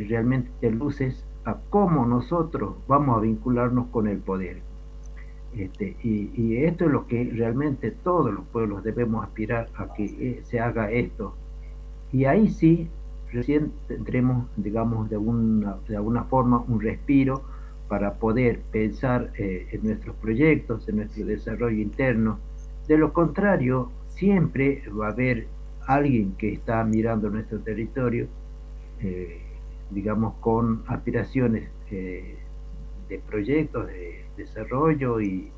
Speaker 3: realmente luces a cómo nosotros vamos a vincularnos con el poder. Y esto es lo que realmente todos los pueblos debemos aspirar a que se haga esto. Y ahí sí, recién tendremos, digamos, de alguna forma un respiro para poder pensar en nuestros proyectos, en nuestro desarrollo interno. De lo contrario, siempre va a haber alguien que está mirando nuestro territorio, digamos, con aspiraciones de proyectos, de desarrollo, y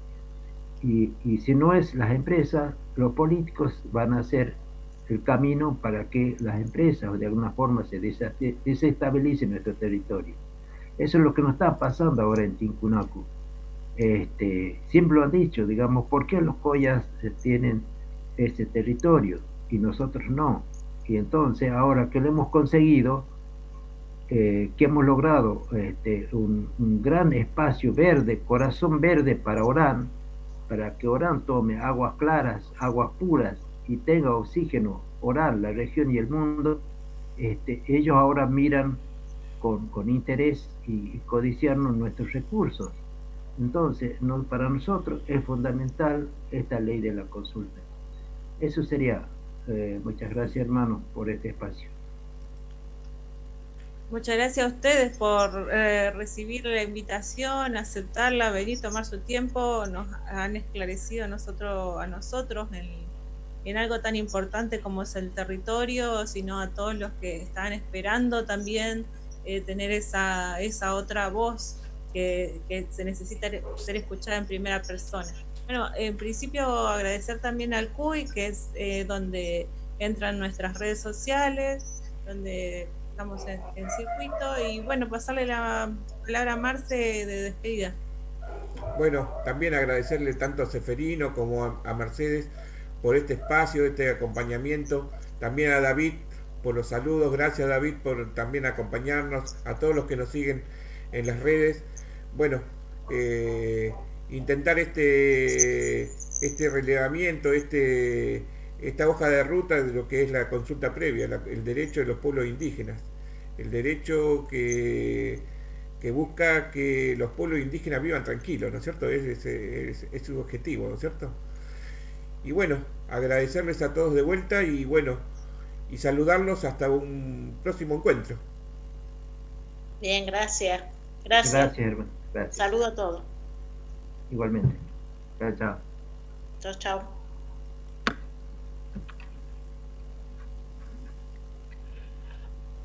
Speaker 3: si no es las empresas, los políticos van a hacer el camino para que las empresas de alguna forma se desestabilicen nuestro territorio. Eso es lo que nos está pasando ahora en Tincunacu. Siempre lo han dicho, digamos, ¿por qué los collas tienen ese territorio y nosotros no? Y entonces ahora que lo hemos conseguido, que hemos logrado un gran espacio verde, corazón verde para Orán, para que Orán tome aguas claras, aguas puras y tenga oxígeno, Orán, la región y el mundo, ellos ahora miran con interés y codiciarnos nuestros recursos. Entonces, para nosotros es fundamental esta ley de la consulta. Eso sería. Muchas gracias, hermano, por este espacio.
Speaker 2: Muchas gracias a ustedes por recibir la invitación, aceptarla, venir, tomar su tiempo. Nos han esclarecido a nosotros en algo tan importante como es el territorio, sino a todos los que están esperando también tener esa otra voz que se necesita ser escuchada en primera persona. Bueno, en principio agradecer también al CUY, que es donde entran nuestras redes sociales, donde estamos en circuito, y bueno, pasarle la palabra a Marce de despedida.
Speaker 1: Bueno, también agradecerle tanto a Seferino como a Mercedes por este espacio, este acompañamiento, también a David por los saludos, gracias David por también acompañarnos, a todos los que nos siguen en las redes. Bueno, intentar este relevamiento, esta hoja de ruta de lo que es la consulta previa, el derecho de los pueblos indígenas, el derecho que busca que los pueblos indígenas vivan tranquilos, ¿no es cierto? Es su objetivo, ¿no es cierto? Y bueno, agradecerles a todos de vuelta y bueno, y saludarlos hasta un próximo encuentro.
Speaker 4: Bien, gracias.
Speaker 3: Gracias, hermano. Gracias.
Speaker 4: Saludo a todos.
Speaker 3: Igualmente. Chao, chao.
Speaker 4: Chao, chao.